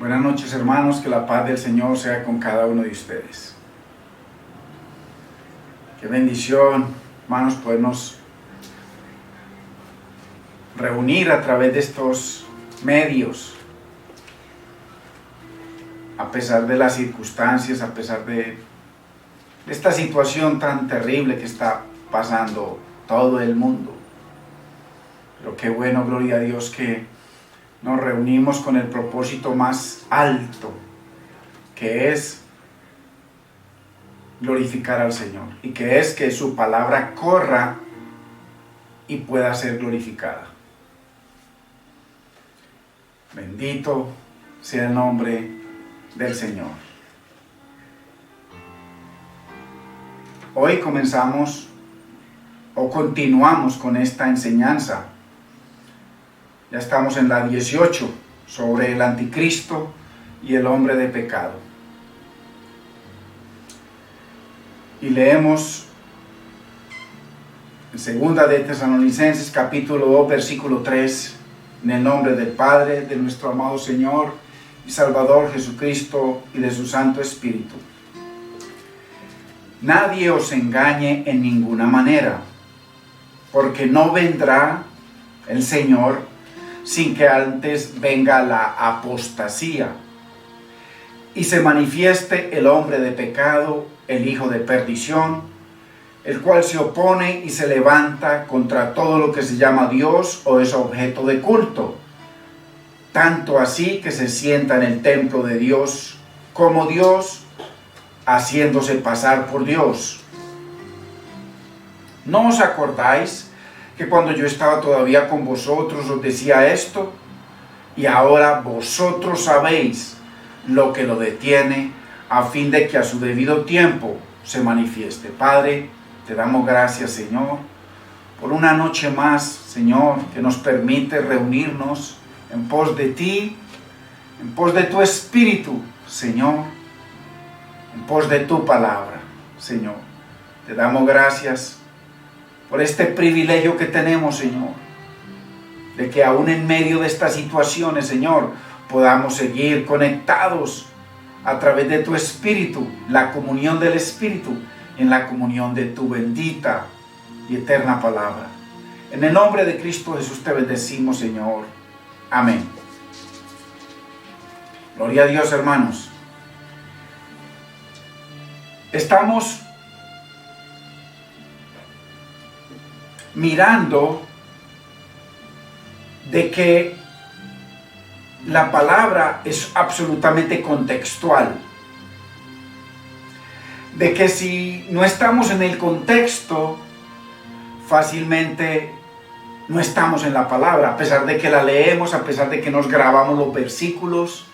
Buenas noches, hermanos, que la paz del Señor sea con cada uno de ustedes. Qué bendición, hermanos, podernos reunir a través de estos medios, a pesar de las circunstancias, a pesar de esta situación tan terrible que está pasando todo el mundo. Pero qué bueno, gloria a Dios, que nos reunimos con el propósito más alto, que es glorificar al Señor, y que es que su palabra corra y pueda ser glorificada. Bendito sea el nombre del Señor. Hoy continuamos con esta enseñanza. Ya estamos en la 18, sobre el anticristo y el hombre de pecado. Y leemos en 2 de Tesalonicenses, capítulo 2, versículo 3, en el nombre del Padre, de nuestro amado Señor y Salvador Jesucristo y de su Santo Espíritu. Nadie os engañe en ninguna manera, porque no vendrá el Señor sin que antes venga la apostasía y se manifieste el hombre de pecado, el hijo de perdición, el cual se opone y se levanta contra todo lo que se llama Dios o es objeto de culto, tanto así que se sienta en el templo de Dios como Dios, haciéndose pasar por Dios. ¿No os acordáis que cuando yo estaba todavía con vosotros os decía esto? Y ahora vosotros sabéis lo que lo detiene, a fin de que a su debido tiempo se manifieste. Padre, te damos gracias, Señor, por una noche más, Señor, que nos permite reunirnos en pos de ti, en pos de tu Espíritu, Señor, en pos de tu palabra, Señor. Te damos gracias por este privilegio que tenemos, Señor, de que aún en medio de estas situaciones, Señor, podamos seguir conectados a través de tu Espíritu, la comunión del Espíritu, en la comunión de tu bendita y eterna palabra. En el nombre de Cristo Jesús te bendecimos, Señor. Amén. Gloria a Dios, hermanos. Estamos mirando de que la palabra es absolutamente contextual, de que si no estamos en el contexto, fácilmente no estamos en la palabra, a pesar de que la leemos, a pesar de que nos grabamos los versículos,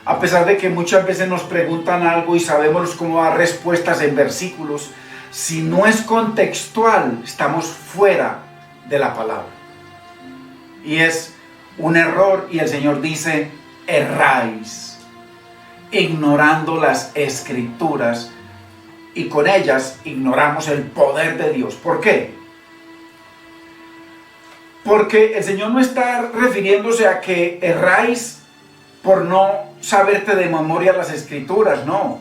a pesar de que muchas veces nos preguntan algo y sabemos cómo dar respuestas en versículos. Si no es contextual, estamos fuera de la palabra. Y es un error, y el Señor dice, erráis, ignorando las Escrituras, y con ellas ignoramos el poder de Dios. ¿Por qué? Porque el Señor no está refiriéndose a que erráis por no saberte de memoria las Escrituras, no.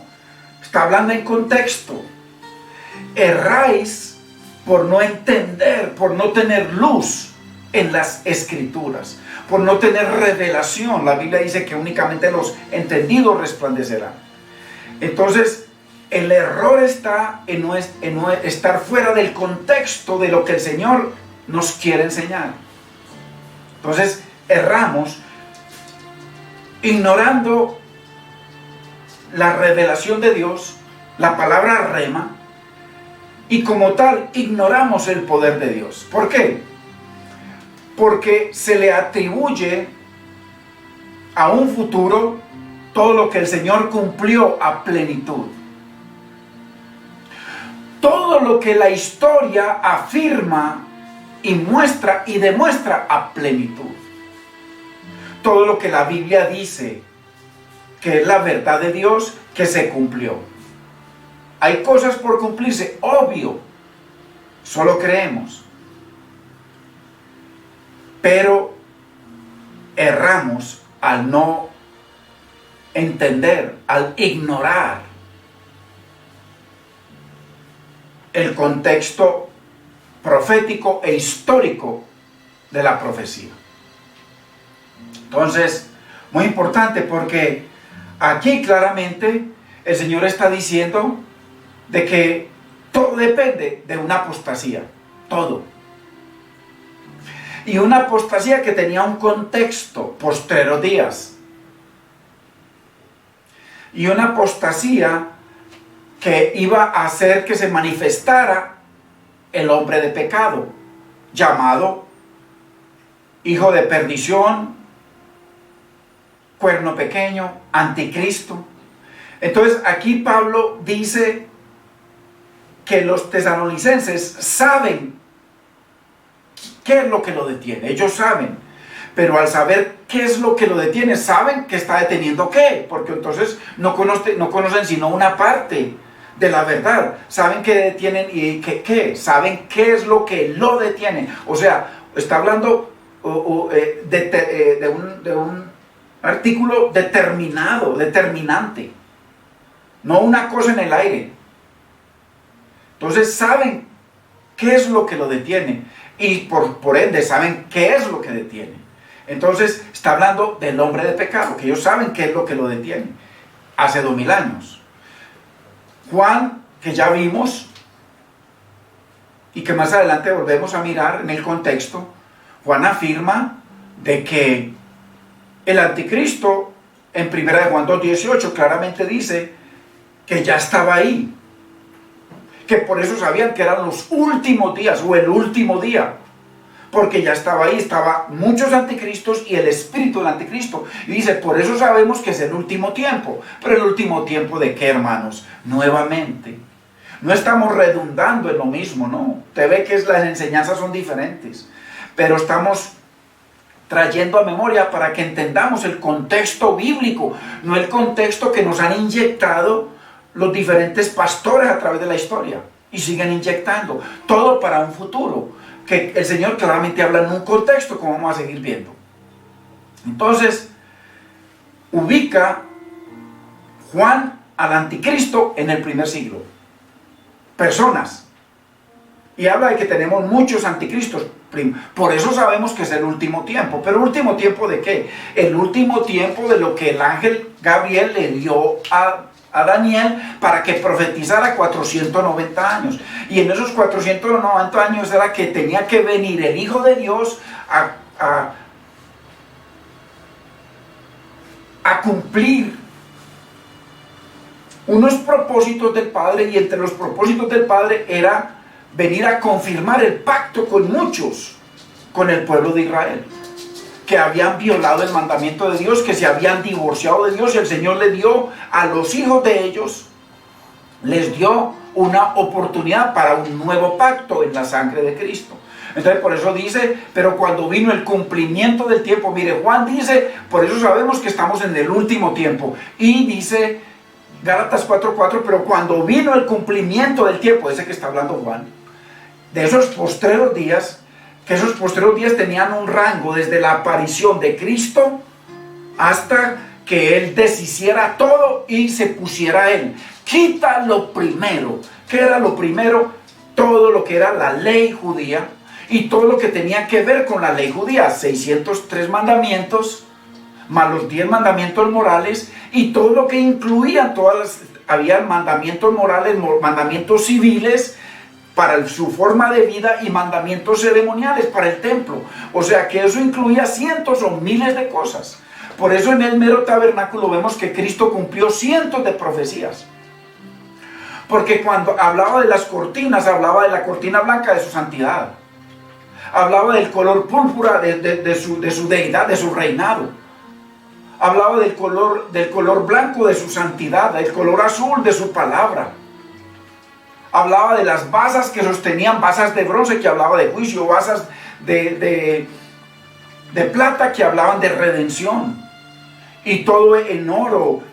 Está hablando en contexto. Erráis por no entender, por no tener luz en las Escrituras, por no tener revelación. La Biblia dice que únicamente los entendidos resplandecerán. Entonces, el error está en no estar fuera del contexto de lo que el Señor nos quiere enseñar. Entonces, erramos ignorando la revelación de Dios, la palabra rema, y como tal ignoramos el poder de Dios. ¿Por qué? Porque se le atribuye a un futuro todo lo que el Señor cumplió a plenitud. Todo lo que la historia afirma y muestra y demuestra a plenitud. Todo lo que la Biblia dice que es la verdad de Dios, que se cumplió. Hay cosas por cumplirse, obvio, solo creemos. Pero erramos al no entender, al ignorar el contexto profético e histórico de la profecía. Entonces, muy importante, porque aquí claramente el Señor está diciendo de que todo depende de una apostasía, todo. Y una apostasía que tenía un contexto, postreros días. Y una apostasía que iba a hacer que se manifestara el hombre de pecado, llamado hijo de perdición, cuerno pequeño, anticristo. Entonces aquí Pablo dice que los tesalonicenses saben qué es lo que lo detiene. Ellos saben, pero al saber qué es lo que lo detiene, saben que está deteniendo qué, porque entonces no conocen sino una parte de la verdad. Saben que detienen y qué, saben qué es lo que lo detiene. O sea, está hablando de un artículo determinado, determinante, no una cosa en el aire. Entonces saben qué es lo que lo detiene y por ende saben qué es lo que detiene. Entonces está hablando del hombre de pecado, que ellos saben qué es lo que lo detiene hace 2000 años. Juan, que ya vimos y que más adelante volvemos a mirar en el contexto, Juan afirma de que el anticristo en 1 Juan 2:18 claramente dice que ya estaba ahí, que por eso sabían que eran los últimos días o el último día, porque ya estaba ahí, estaban muchos anticristos y el espíritu del anticristo. Y dice, por eso sabemos que es el último tiempo. Pero el último tiempo ¿de qué, hermanos? Nuevamente, no estamos redundando en lo mismo, ¿no? Te ve que las enseñanzas son diferentes, pero estamos trayendo a memoria para que entendamos el contexto bíblico, no el contexto que nos han inyectado los diferentes pastores a través de la historia y siguen inyectando, todo para un futuro que el Señor claramente habla en un contexto, como vamos a seguir viendo. Entonces ubica Juan al anticristo en el primer siglo, personas, y habla de que tenemos muchos anticristos. Por eso sabemos que es el último tiempo. ¿Pero el último tiempo de qué? El último tiempo de lo que el ángel Gabriel le dio a Daniel para que profetizara 490 años. Y en esos 490 años era que tenía que venir el Hijo de Dios a cumplir unos propósitos del Padre, y entre los propósitos del Padre era venir a confirmar el pacto con muchos, con el pueblo de Israel, que habían violado el mandamiento de Dios, que se habían divorciado de Dios, y el Señor le dio a los hijos de ellos, les dio una oportunidad para un nuevo pacto en la sangre de Cristo. Entonces por eso dice, pero cuando vino el cumplimiento del tiempo, mire, Juan dice, por eso sabemos que estamos en el último tiempo, y dice Gálatas 4:4, pero cuando vino el cumplimiento del tiempo, ese que está hablando Juan, de esos postreros días, que esos postreros días tenían un rango desde la aparición de Cristo hasta que Él deshiciera todo y se pusiera a Él. Quita lo primero. ¿Qué era lo primero? Todo lo que era la ley judía y todo lo que tenía que ver con la ley judía, 603 mandamientos, más los 10 mandamientos morales, y todo lo que incluían, había mandamientos morales, mandamientos civiles para su forma de vida y mandamientos ceremoniales para el templo. O sea que eso incluía cientos o miles de cosas. Por eso en el mero tabernáculo vemos que Cristo cumplió cientos de profecías. Porque cuando hablaba de las cortinas, hablaba de la cortina blanca de su santidad. Hablaba del color púrpura de su deidad, de su reinado. Hablaba del color blanco de su santidad, del color azul de su palabra. Hablaba de las basas que sostenían, basas de bronce que hablaba de juicio, basas de plata que hablaban de redención, y todo en oro,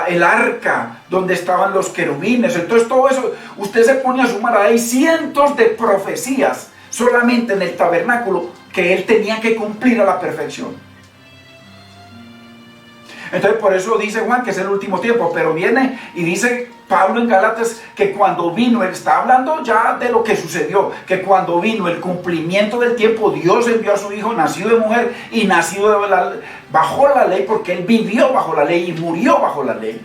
el arca donde estaban los querubines. Entonces todo eso, usted se pone a sumar, hay cientos de profecías solamente en el tabernáculo que él tenía que cumplir a la perfección. Entonces por eso dice Juan que es el último tiempo, pero viene y dice Pablo en Gálatas que cuando vino, él está hablando ya de lo que sucedió, que cuando vino el cumplimiento del tiempo, Dios envió a su Hijo, nacido de mujer y nacido bajo la ley, porque él vivió bajo la ley y murió bajo la ley,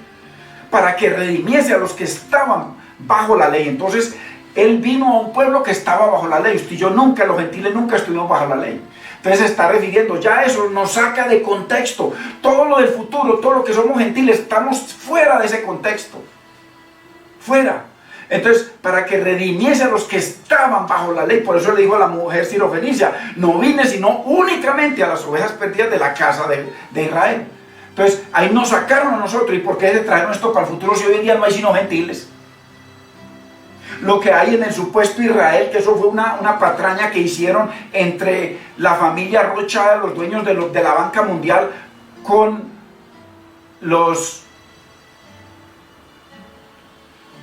para que redimiese a los que estaban bajo la ley. Entonces él vino a un pueblo que estaba bajo la ley. Usted y yo nunca, los gentiles nunca estuvimos bajo la ley. Entonces se está refiriendo, ya eso nos saca de contexto. Todo lo del futuro, todo lo que somos gentiles, estamos fuera de ese contexto. Fuera. Entonces, para que redimiese a los que estaban bajo la ley, por eso le dijo a la mujer sirofenicia, no vine sino únicamente a las ovejas perdidas de la casa de Israel. Entonces, ahí nos sacaron a nosotros. ¿Y por qué se trajeron esto para el futuro si hoy en día no hay sino gentiles? Lo que hay en el supuesto Israel, que eso fue una patraña que hicieron entre la familia Rothschild, los dueños de la banca mundial, con los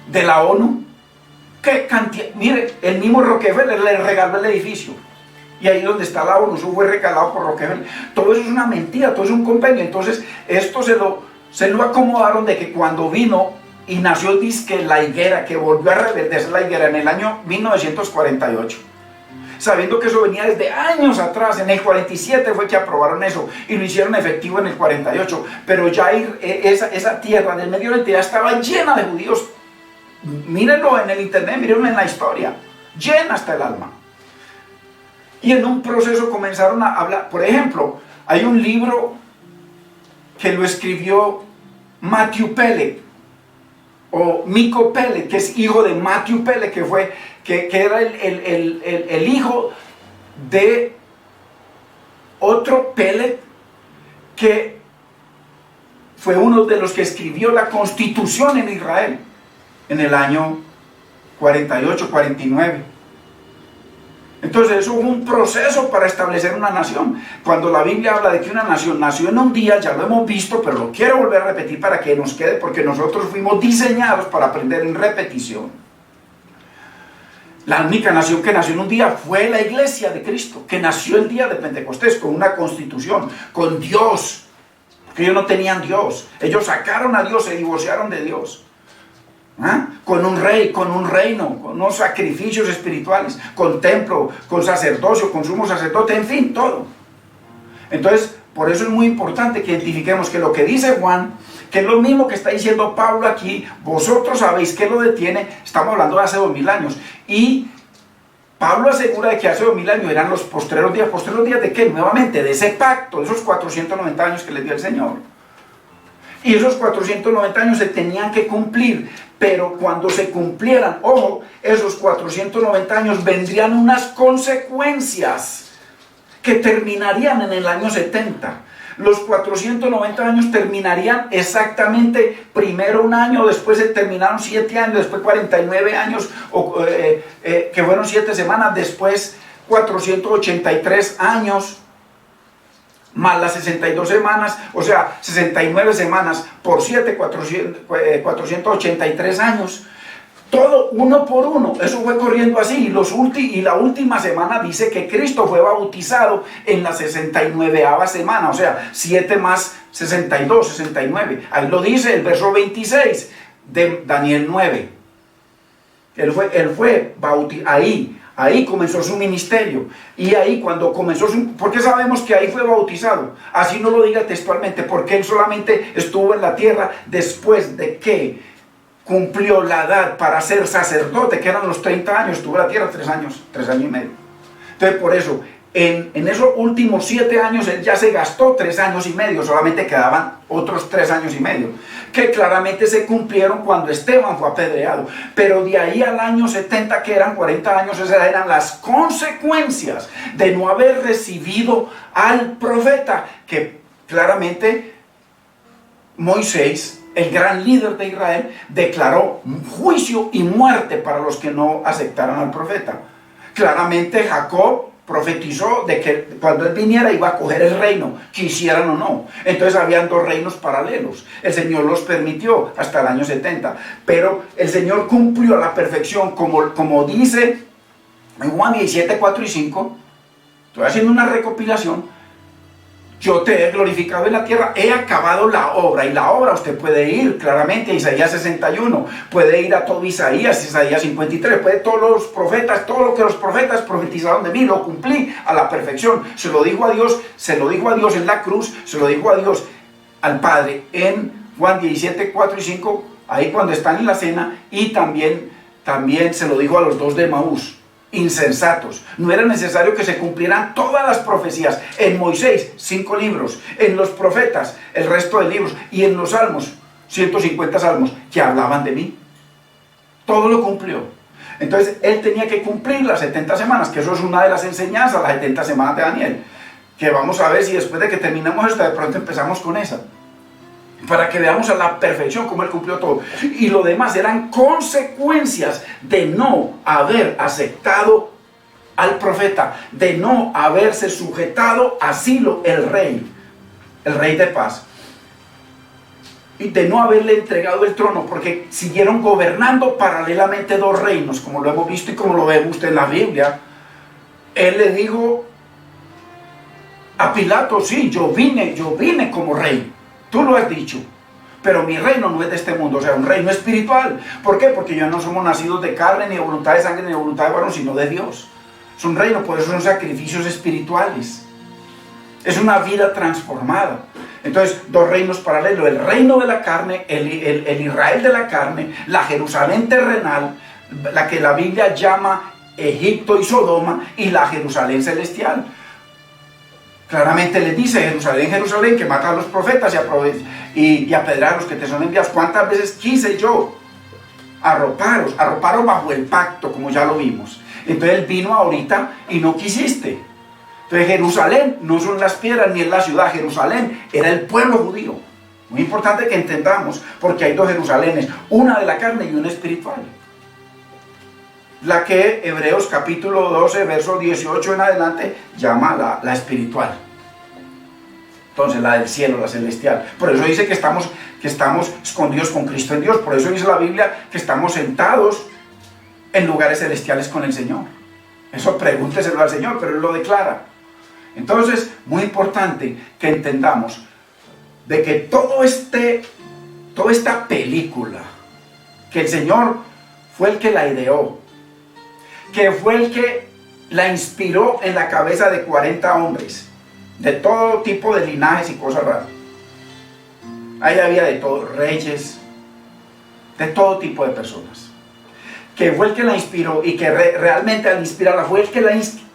de la ONU. ¿Qué cantidad? Mire, el mismo Rockefeller le regaló el edificio. Y ahí donde está la ONU, eso fue regalado por Rockefeller. Todo eso es una mentira, todo es un convenio. Entonces, esto se lo acomodaron de que cuando vino y nació disque la higuera, que volvió a reverdecer la higuera en el año 1948. Sabiendo que eso venía desde años atrás, en el 47 fue que aprobaron eso y lo hicieron efectivo en el 48. Pero ya esa tierra del Medio Oriente ya estaba llena de judíos. Mírenlo en el internet, mírenlo en la historia, llena hasta el alma. Y en un proceso comenzaron a hablar. Por ejemplo, hay un libro que lo escribió Matthew Pellet, o Miko Pellet, que es hijo de Matthew Pellet, que era el hijo de otro Pellet, que fue uno de los que escribió la Constitución en Israel en el año 48, 49. Entonces eso fue un proceso para establecer una nación. Cuando la Biblia habla de que una nación nació en un día, ya lo hemos visto, pero lo quiero volver a repetir para que nos quede, porque nosotros fuimos diseñados para aprender en repetición. La única nación que nació en un día fue la iglesia de Cristo, que nació el día de Pentecostés, con una constitución, con Dios, porque ellos no tenían Dios. Ellos sacaron a Dios, se divorciaron de Dios. Con un rey, con un reino, con unos sacrificios espirituales, con templo, con sacerdocio, con sumo sacerdote, en fin, todo. Entonces, por eso es muy importante que identifiquemos que lo que dice Juan, que es lo mismo que está diciendo Pablo aquí, vosotros sabéis que lo detiene, estamos hablando de hace 2000 años, y Pablo asegura de que hace 2000 años eran los postreros días de qué, nuevamente, de ese pacto, de esos 490 años que les dio el Señor. Y esos 490 años se tenían que cumplir, pero cuando se cumplieran, ojo, esos 490 años vendrían unas consecuencias que terminarían en el año 70. Los 490 años terminarían exactamente, primero un año, después se terminaron 7 años, después 49 años, que fueron 7 semanas, después 483 años, más las 62 semanas, o sea, 69 semanas por 7, 483 años. Todo uno por uno, eso fue corriendo así. Y la última semana dice que Cristo fue bautizado en la 69ª semana, o sea, 7 más 62, 69. Ahí lo dice el verso 26 de Daniel 9. Él fue bautizado ahí comenzó su ministerio. Y ahí cuando comenzó ¿por qué sabemos que ahí fue bautizado? Así no lo diga textualmente, porque él solamente estuvo en la tierra después de que cumplió la edad para ser sacerdote, que eran los 30 años, estuvo en la tierra 3 años y medio. Entonces por eso, en esos últimos 7 años él ya se gastó 3 años y medio, solamente quedaban otros 3 años y medio, que claramente se cumplieron cuando Esteban fue apedreado. Pero de ahí al año 70, que eran 40 años, esas eran las consecuencias de no haber recibido al profeta, que claramente Moisés, el gran líder de Israel, declaró juicio y muerte para los que no aceptaran al profeta. Claramente Jacob profetizó de que cuando él viniera iba a coger el reino, quisieran o no. Entonces habían 2 reinos paralelos. El Señor los permitió hasta el año 70, pero el Señor cumplió a la perfección, como dice en Juan 17, 4 y 5. Estoy haciendo una recopilación, yo te he glorificado en la tierra, he acabado la obra. Y la obra usted puede ir claramente a Isaías 61, puede ir a todo Isaías 53, puede todos los profetas, todo lo que los profetas profetizaron de mí, lo cumplí a la perfección. Se lo dijo a Dios, en la cruz, se lo dijo a Dios, al Padre, en Juan 17, 4 y 5, ahí cuando están en la cena, y también se lo dijo a los dos de Emaús. Insensatos, no era necesario que se cumplieran todas las profecías. En Moisés, 5 libros, en los profetas, el resto de libros, y en los salmos, 150 salmos, que hablaban de mí. Todo lo cumplió. Entonces, él tenía que cumplir las 70 semanas, que eso es una de las enseñanzas, las 70 semanas de Daniel, que vamos a ver si después de que terminamos esto, de pronto empezamos con esa, para que veamos a la perfección cómo él cumplió todo. Y lo demás eran consecuencias de no haber aceptado al profeta, de no haberse sujetado a Ciro, el rey de paz, y de no haberle entregado el trono, porque siguieron gobernando paralelamente dos reinos, como lo hemos visto y como lo vemos usted en la Biblia. Él le dijo a Pilato: sí, yo vine como rey. Tú lo has dicho, pero mi reino no es de este mundo, o sea, un reino espiritual. ¿Por qué? Porque ya no somos nacidos de carne, ni de voluntad de sangre, ni de voluntad de varón, sino de Dios. Es un reino, por eso son sacrificios espirituales. Es una vida transformada. Entonces, dos reinos paralelos: el reino de la carne, el Israel de la carne, la Jerusalén terrenal, la que la Biblia llama Egipto y Sodoma, y la Jerusalén celestial. Claramente les dice: Jerusalén, Jerusalén, que mata a los profetas y apedrea a los que te son enviados. ¿Cuántas veces quise yo arroparos bajo el pacto, como ya lo vimos? Entonces él vino ahorita y no quisiste. Entonces Jerusalén no son las piedras ni es la ciudad. Jerusalén era el pueblo judío. Muy importante que entendamos, porque hay dos Jerusalenes, una de la carne y una espiritual. La que Hebreos capítulo 12, verso 18 en adelante, llama la espiritual. Entonces, la del cielo, la celestial. Por eso dice que estamos escondidos con Cristo en Dios. Por eso dice la Biblia que estamos sentados en lugares celestiales con el Señor. Eso pregúnteselo al Señor, pero Él lo declara. Entonces, muy importante que entendamos de que toda esta película, que el Señor fue el que la ideó, que fue el que la inspiró en la cabeza de 40 hombres, de todo tipo de linajes y cosas raras. Ahí había de todo, reyes, de todo tipo de personas. Que fue el que la inspiró y que realmente al inspirarla fue el que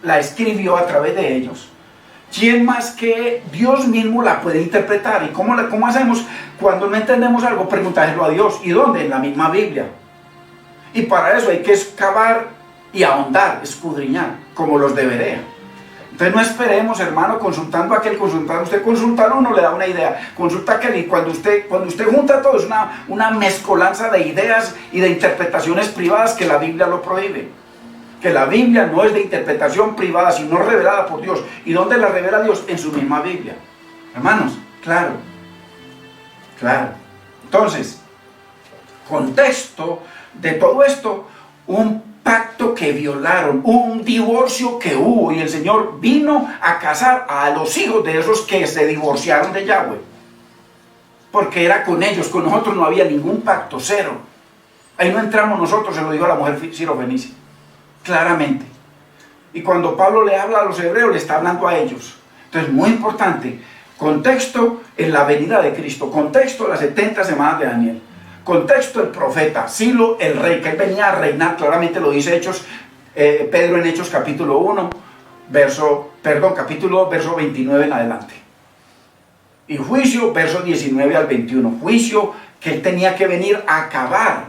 la escribió a través de ellos. ¿Quién más que Dios mismo la puede interpretar? ¿Y cómo hacemos cuando no entendemos algo? Preguntárselo a Dios. ¿Y dónde? En la misma Biblia. Y para eso hay que excavar y ahondar, escudriñar, como los de Berea. Entonces no esperemos, hermano, consultando a aquel, usted consulta a uno, le da una idea, consulta a aquel, y cuando usted junta todo, es una mezcolanza de ideas y de interpretaciones privadas que la Biblia lo prohíbe. Que la Biblia no es de interpretación privada, sino revelada por Dios. ¿Y dónde la revela Dios? En su misma Biblia. Hermanos, claro. Entonces, contexto de todo esto: un pacto que violaron, un divorcio que hubo, y el Señor vino a casar a los hijos de esos que se divorciaron de Yahweh, porque era con ellos. Con nosotros no había ningún pacto, cero. Ahí no entramos nosotros, se lo dijo a la mujer sirofenicia, claramente. Y cuando Pablo le habla a los hebreos, le está hablando a ellos. Entonces, muy importante, contexto en la venida de Cristo, contexto las 70 semanas de Daniel, contexto el profeta, Ciro el rey, que él venía a reinar. Claramente lo dice Pedro en Hechos capítulo 1, capítulo 2, verso 29 en adelante. Y juicio, verso 19 al 21. Juicio que él tenía que venir a acabar.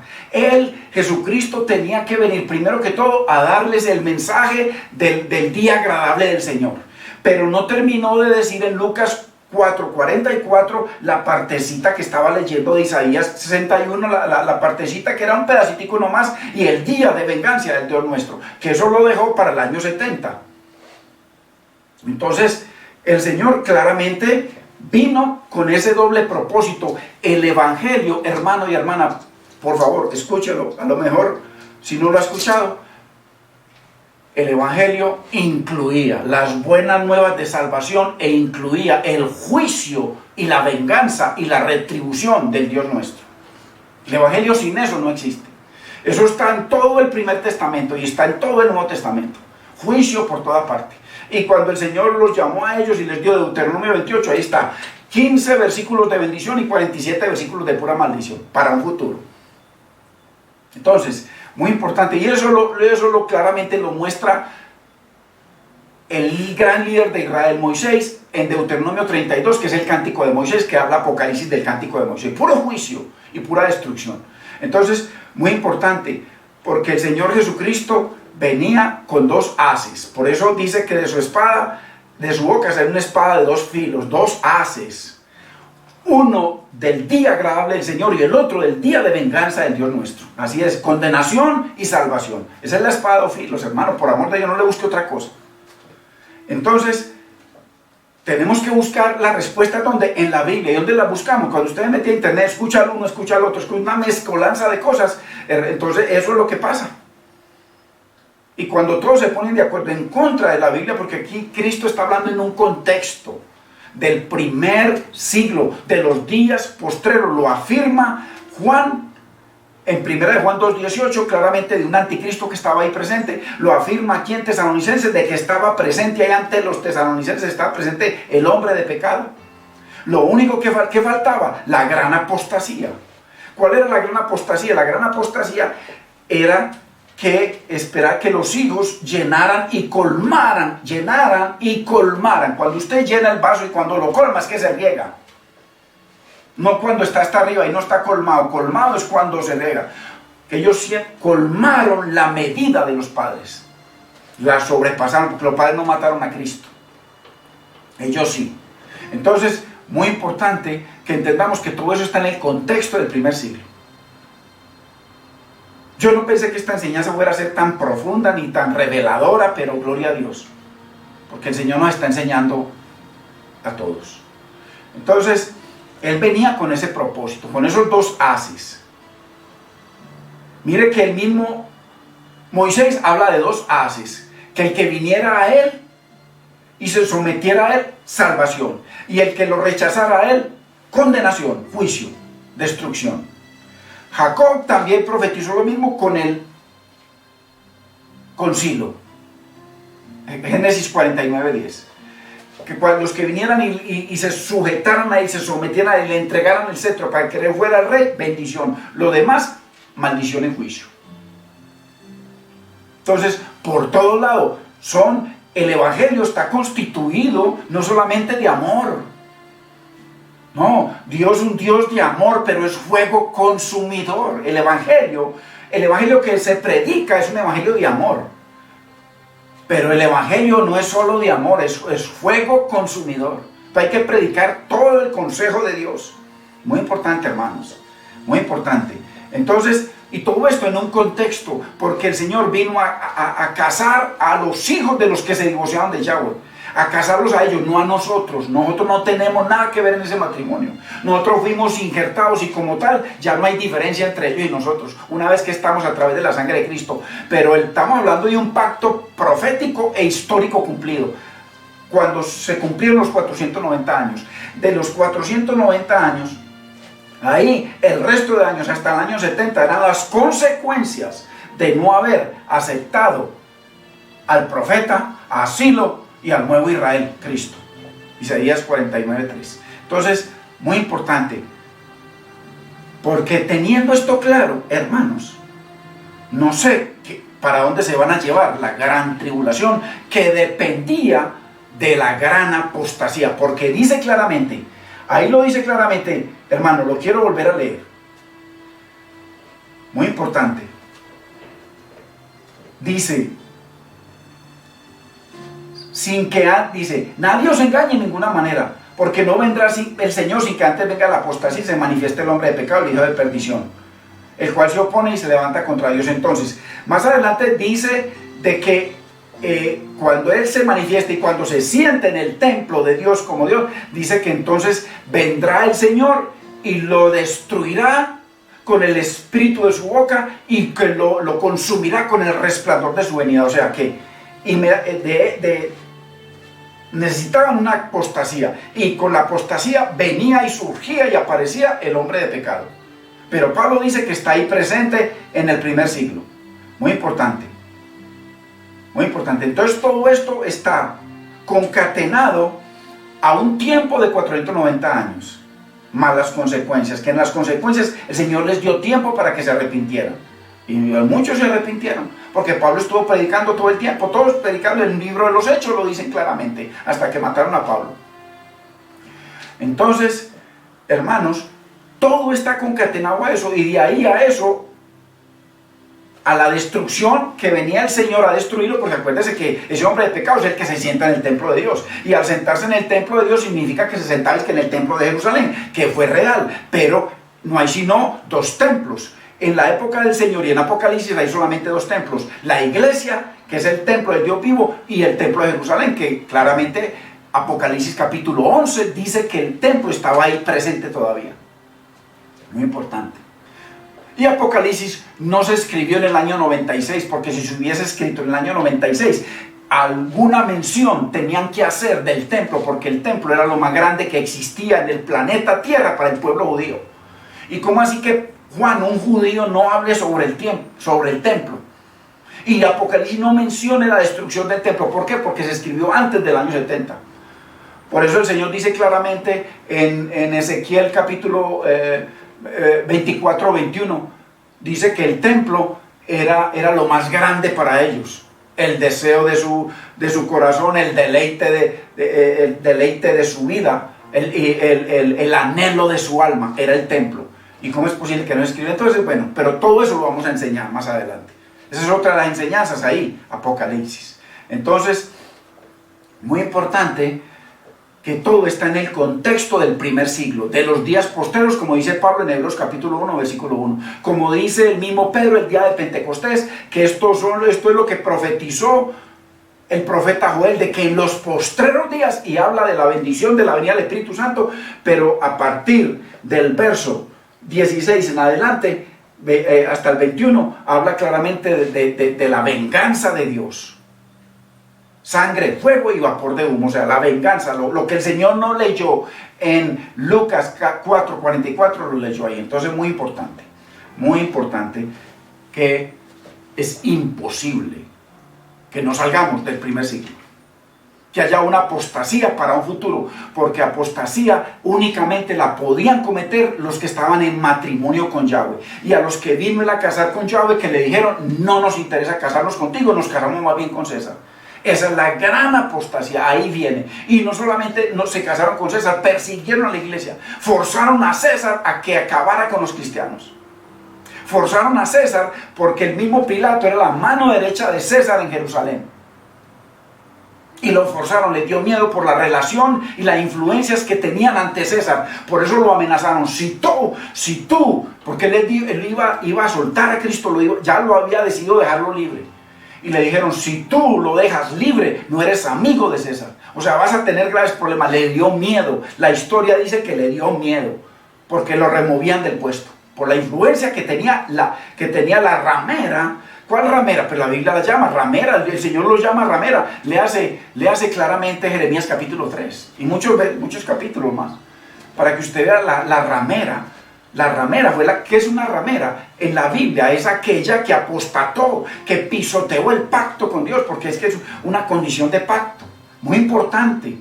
Jesucristo, tenía que venir primero que todo a darles el mensaje del día agradable del Señor. Pero no terminó de decir en Lucas 4:44 la partecita que estaba leyendo de Isaías 61, la partecita que era un pedacitico nomás, y el día de venganza del Dios nuestro, que eso lo dejó para el año 70. Entonces el Señor claramente vino con ese doble propósito. El evangelio, hermano y hermana, por favor escúchelo, a lo mejor si no lo ha escuchado, el Evangelio incluía las buenas nuevas de salvación e incluía el juicio y la venganza y la retribución del Dios nuestro. El Evangelio sin eso no existe. Eso está en todo el Primer Testamento y está en todo el Nuevo Testamento. Juicio por toda parte. Y cuando el Señor los llamó a ellos y les dio Deuteronomio 28, ahí está, 15 versículos de bendición y 47 versículos de pura maldición, para un futuro. Entonces, muy importante, y eso claramente lo muestra el gran líder de Israel, Moisés, en Deuteronomio 32, que es el cántico de Moisés, que habla Apocalipsis del cántico de Moisés, puro juicio y pura destrucción. Entonces, muy importante, porque el Señor Jesucristo venía con dos haces, por eso dice que de su espada, de su boca sale una espada de dos filos, dos haces, uno del día agradable del Señor y el otro del día de venganza del Dios nuestro. Así es, condenación y salvación. Esa es la espada de dos filos, hermano, por amor de Dios, no le busque otra cosa. Entonces, tenemos que buscar la respuesta donde en la Biblia. ¿Y dónde la buscamos? Cuando usted mete a internet, escucha al uno, escucha al otro, escucha una mezcolanza de cosas, entonces eso es lo que pasa. Y cuando todos se ponen de acuerdo en contra de la Biblia, porque aquí Cristo está hablando en un contexto del primer siglo, de los días postreros, lo afirma Juan en 1 Juan 2:18, claramente de un anticristo que estaba ahí presente. Lo afirma aquí en Tesalonicenses, de que estaba presente ahí ante los tesalonicenses, estaba presente el hombre de pecado. Lo único que faltaba, la gran apostasía. ¿Cuál era la gran apostasía? La gran apostasía era que esperar que los hijos llenaran y colmaran. Cuando usted llena el vaso y cuando lo colma es que se riega. No cuando está hasta arriba y no está colmado. Colmado es cuando se riega. Ellos colmaron la medida de los padres. La sobrepasaron, porque los padres no mataron a Cristo. Ellos sí. Entonces, muy importante que entendamos que todo eso está en el contexto del primer siglo. Yo no pensé que esta enseñanza fuera a ser tan profunda ni tan reveladora, pero gloria a Dios, porque el Señor nos está enseñando a todos. Entonces, Él venía con ese propósito, con esos dos haces. Mire que el mismo Moisés habla de dos haces, que el que viniera a Él y se sometiera a Él, salvación, y el que lo rechazara a Él, condenación, juicio, destrucción. Jacob también profetizó lo mismo con Silo, en Génesis 49:10, que cuando los que vinieran y se sujetaran a él, se sometieran a él, le entregaran el cetro para que él fuera el rey, bendición. Lo demás, maldición en juicio. Entonces, por todo lado, el Evangelio está constituido no solamente de amor. No, Dios es un Dios de amor, pero es fuego consumidor. El Evangelio que se predica es un Evangelio de amor. Pero el Evangelio no es solo de amor, es fuego consumidor. Hay que predicar todo el consejo de Dios. Muy importante, hermanos, muy importante. Entonces, y todo esto en un contexto, porque el Señor vino a casar a los hijos de los que se divorciaron de Yahweh. A casarlos a ellos, no a nosotros. Nosotros no tenemos nada que ver en ese matrimonio. Nosotros fuimos injertados y como tal ya no hay diferencia entre ellos y nosotros, una vez que estamos a través de la sangre de Cristo. Pero estamos hablando de un pacto profético e histórico cumplido, cuando se cumplieron los 490 años. De los 490 años, ahí el resto de años hasta el año 70 eran las consecuencias de no haber aceptado al profeta, a Silo y al nuevo Israel, Cristo. Isaías 49:3. Entonces, muy importante, porque teniendo esto claro, hermanos, no sé para dónde se van a llevar la gran tribulación, que dependía de la gran apostasía, porque dice claramente, ahí lo dice claramente, hermano, lo quiero volver a leer. Muy importante. Dice, dice, nadie os engañe en ninguna manera, porque no vendrá el Señor sin que antes venga la apostasía y se manifieste el hombre de pecado, el hijo de perdición, el cual se opone y se levanta contra Dios. Entonces, más adelante dice de que cuando Él se manifieste y cuando se siente en el templo de Dios como Dios, dice que entonces vendrá el Señor y lo destruirá con el espíritu de su boca y que lo consumirá con el resplandor de su venida. O sea que y necesitaban una apostasía, y con la apostasía venía y surgía y aparecía el hombre de pecado. Pero Pablo dice que está ahí presente en el primer siglo. Muy importante, muy importante. Entonces todo esto está concatenado a un tiempo de 490 años, más las consecuencias, que en las consecuencias el Señor les dio tiempo para que se arrepintieran, y muchos se arrepintieron, porque Pablo estuvo predicando todo el tiempo, todos predicando. En el libro de los Hechos lo dicen claramente, hasta que mataron a Pablo. Entonces, hermanos, todo está concatenado a eso, y de ahí a eso, a la destrucción que venía el Señor a destruirlo, porque acuérdense que ese hombre de pecado es el que se sienta en el templo de Dios, y al sentarse en el templo de Dios significa que se sentaba en el templo de Jerusalén, que fue real, pero no hay sino 2 templos. En la época del Señor y en Apocalipsis hay solamente 2 templos: la iglesia, que es el templo del Dios vivo, y el templo de Jerusalén, que claramente Apocalipsis capítulo 11 dice que el templo estaba ahí presente todavía. Muy importante. Y Apocalipsis no se escribió en el año 96, porque si se hubiese escrito en el año 96, alguna mención tenían que hacer del templo, porque el templo era lo más grande que existía en el planeta Tierra para el pueblo judío. ¿Y cómo así que Juan, un judío, no hable sobre el templo? Y Apocalipsis no menciona la destrucción del templo. ¿Por qué? Porque se escribió antes del año 70. Por eso el Señor dice claramente en Ezequiel capítulo 24-21, dice que el templo era lo más grande para ellos. El deseo de su corazón, el deleite de su vida, el anhelo de su alma, era el templo. ¿Y cómo es posible que no escriba? Entonces, bueno, pero todo eso lo vamos a enseñar más adelante. Esa es otra de las enseñanzas ahí, Apocalipsis. Entonces, muy importante que todo está en el contexto del primer siglo, de los días posteros, como dice Pablo en Hebreos capítulo 1, versículo 1. Como dice el mismo Pedro el día de Pentecostés, que esto es lo que profetizó el profeta Joel, de que en los postreros días, y habla de la bendición de la venida del Espíritu Santo, pero a partir del verso 16 en adelante, hasta el 21, habla claramente de la venganza de Dios. Sangre, fuego y vapor de humo, o sea, la venganza, lo que el Señor no leyó en Lucas 4:44, lo leyó ahí. Entonces, muy importante, que es imposible que no salgamos del primer siglo, que haya una apostasía para un futuro, porque apostasía únicamente la podían cometer los que estaban en matrimonio con Yahweh, y a los que vino él a casar con Yahweh, que le dijeron: no nos interesa casarnos contigo, nos casamos más bien con César. Esa es la gran apostasía, ahí viene. Y no solamente no se casaron con César, persiguieron a la iglesia, forzaron a César a que acabara con los cristianos. Forzaron a César porque el mismo Pilato era la mano derecha de César en Jerusalén. Y lo forzaron, le dio miedo por la relación y las influencias que tenían ante César. Por eso lo amenazaron: si tú, porque él iba a soltar a Cristo, ya lo había decidido dejarlo libre. Y le dijeron: si tú lo dejas libre, no eres amigo de César. O sea, vas a tener graves problemas. Le dio miedo. La historia dice que le dio miedo, porque lo removían del puesto, por la influencia que tenía la ramera. ¿Cuál ramera? Pues la Biblia la llama ramera, el Señor lo llama ramera. Le hace claramente Jeremías capítulo 3 y muchos capítulos más, para que usted vea la ramera. La ramera ¿qué es una ramera? En la Biblia es aquella que apostató, que pisoteó el pacto con Dios, porque es que es una condición de pacto. Muy importante,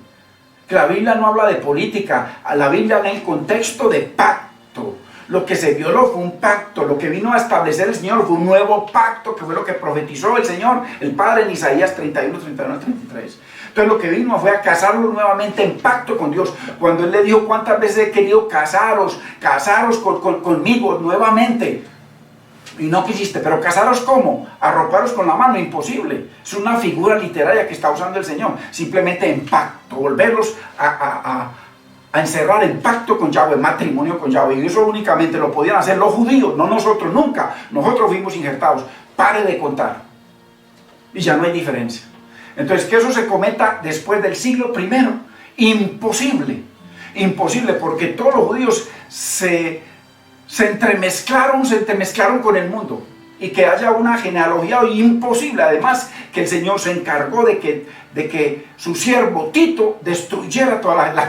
que la Biblia no habla de política, la Biblia habla en el contexto de pacto. Lo que se violó fue un pacto, lo que vino a establecer el Señor fue un nuevo pacto, que fue lo que profetizó el Señor, el Padre, en Isaías 31, 31, 33. Entonces lo que vino fue a casarlos nuevamente en pacto con Dios. Cuando Él le dijo: cuántas veces he querido casaros conmigo nuevamente, y no quisiste. Pero casaros ¿cómo? Arroparos con la mano, imposible. Es una figura literaria que está usando el Señor, simplemente en pacto, volverlos a encerrar en pacto con Yahweh, matrimonio con Yahweh. Y eso únicamente lo podían hacer los judíos, no nosotros, nunca. Nosotros fuimos injertados. Pare de contar, y ya no hay diferencia. Entonces, que eso se cometa después del siglo I, imposible, porque todos los judíos se entremezclaron con el mundo. y que haya una genealogía imposible. Además, que el Señor se encargó de que su siervo Tito destruyera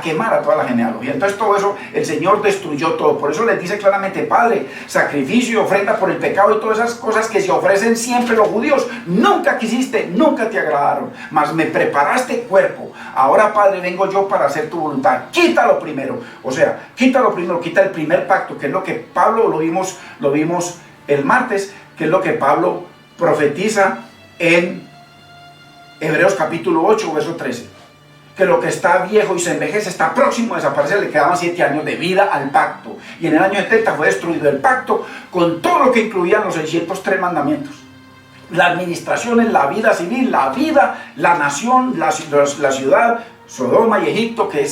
quemara toda la genealogía. Entonces todo eso, el Señor destruyó todo. Por eso les dice claramente: Padre, sacrificio y ofrenda por el pecado y todas esas cosas que se ofrecen siempre los judíos, nunca quisiste, nunca te agradaron, mas me preparaste cuerpo. Ahora, Padre, vengo yo para hacer tu voluntad. Quítalo primero. O sea, quítalo primero, quita el primer pacto, que es lo que Pablo lo vimos el martes, que es lo que Pablo profetiza en Hebreos capítulo 8, verso 13. Que lo que está viejo y se envejece está próximo a desaparecer. Le quedaban 7 años de vida al pacto. Y en el año 70 fue destruido el pacto con todo lo que incluían los 603 mandamientos. La administración, la vida civil, la vida, la nación, la ciudad, Sodoma y Egipto, que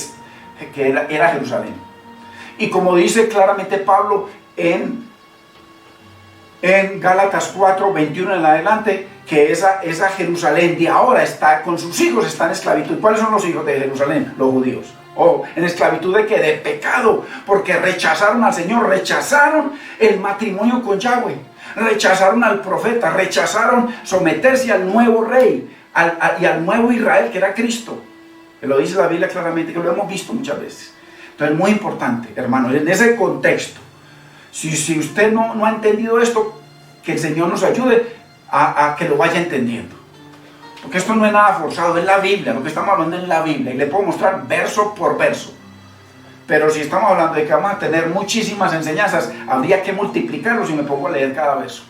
era Jerusalén. Y como dice claramente Pablo en Gálatas 4, 21 en adelante, que esa Jerusalén de ahora está con sus hijos, está en esclavitud. ¿Y cuáles son los hijos de Jerusalén? Los judíos. ¿En esclavitud de qué? De pecado, porque rechazaron al Señor, rechazaron el matrimonio con Yahweh, rechazaron al profeta, rechazaron someterse al nuevo rey y al nuevo Israel, que era Cristo. Que lo dice la Biblia claramente, que lo hemos visto muchas veces. Entonces, muy importante, hermanos, en ese contexto, si usted no ha entendido esto, que el Señor nos ayude a que lo vaya entendiendo. Porque esto no es nada forzado, es la Biblia, lo que estamos hablando es la Biblia, y le puedo mostrar verso por verso. Pero si estamos hablando de que vamos a tener muchísimas enseñanzas, habría que multiplicarlos y me pongo a leer cada verso.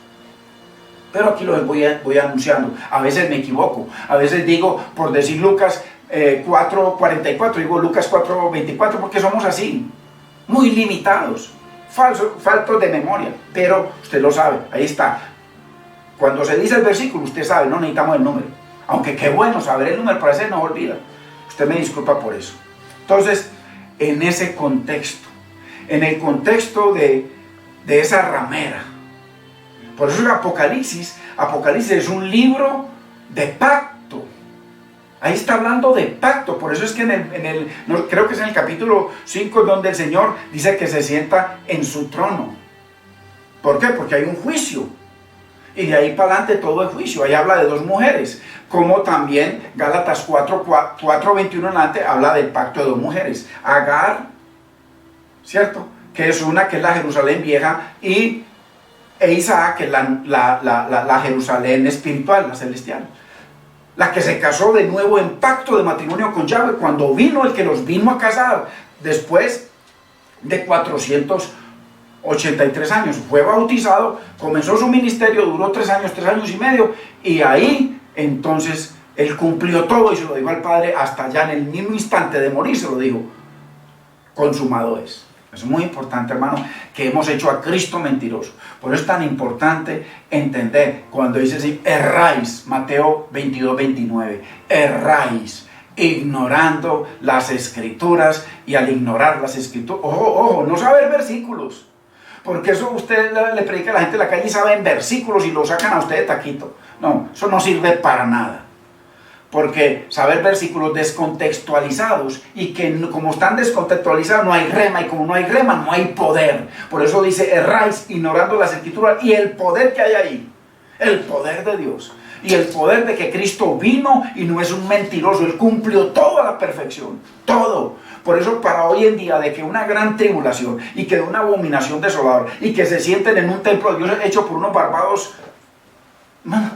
Pero aquí los voy anunciando. A veces me equivoco, a veces digo, por decir Lucas 4:44, digo Lucas 4:24, porque somos así, muy limitados, faltos de memoria. Pero usted lo sabe, ahí está. Cuando se dice el versículo, usted sabe, no necesitamos el número. Aunque qué bueno saber el número, para ese no olvida. Usted me disculpa por eso. Entonces, en ese contexto, en el contexto de esa ramera, por eso el Apocalipsis es un libro de pacto. Ahí está hablando de pacto. Por eso es que creo que es en el capítulo 5 donde el Señor dice que se sienta en su trono. ¿Por qué? Porque hay un juicio. Y de ahí para adelante todo es juicio. Ahí habla de 2 mujeres. Como también Gálatas 4:21 en adelante habla del pacto de 2 mujeres. Agar, ¿cierto? Que es una, que es la Jerusalén vieja, e Isaac, que es la Jerusalén espiritual, la celestial. La que se casó de nuevo en pacto de matrimonio con Yahweh cuando vino el que los vino a casar después de 483 años. Fue bautizado, comenzó su ministerio, duró 3 años y medio, y ahí entonces él cumplió todo y se lo dijo al Padre. Hasta allá en el mismo instante de morir se lo dijo: consumado es. Es muy importante, hermano, que hemos hecho a Cristo mentiroso. Por eso es tan importante entender cuando dice así: erráis, Mateo 22:29, erráis, ignorando las Escrituras. Y al ignorar las Escrituras, ojo, no saber versículos, porque eso usted le predica a la gente en la calle y saben versículos y lo sacan a usted de taquito. No, eso no sirve para nada. Porque saber versículos descontextualizados, y que como están descontextualizados no hay rema, y como no hay rema no hay poder. Por eso dice: erráis, ignorando las Escrituras y el poder que hay ahí, el poder de Dios y el poder de que Cristo vino y no es un mentiroso. Él cumplió todo a la perfección, todo. Por eso para hoy en día, de que una gran tribulación y que de una abominación desoladora y que se sienten en un templo de Dios hecho por unos barbados, mano,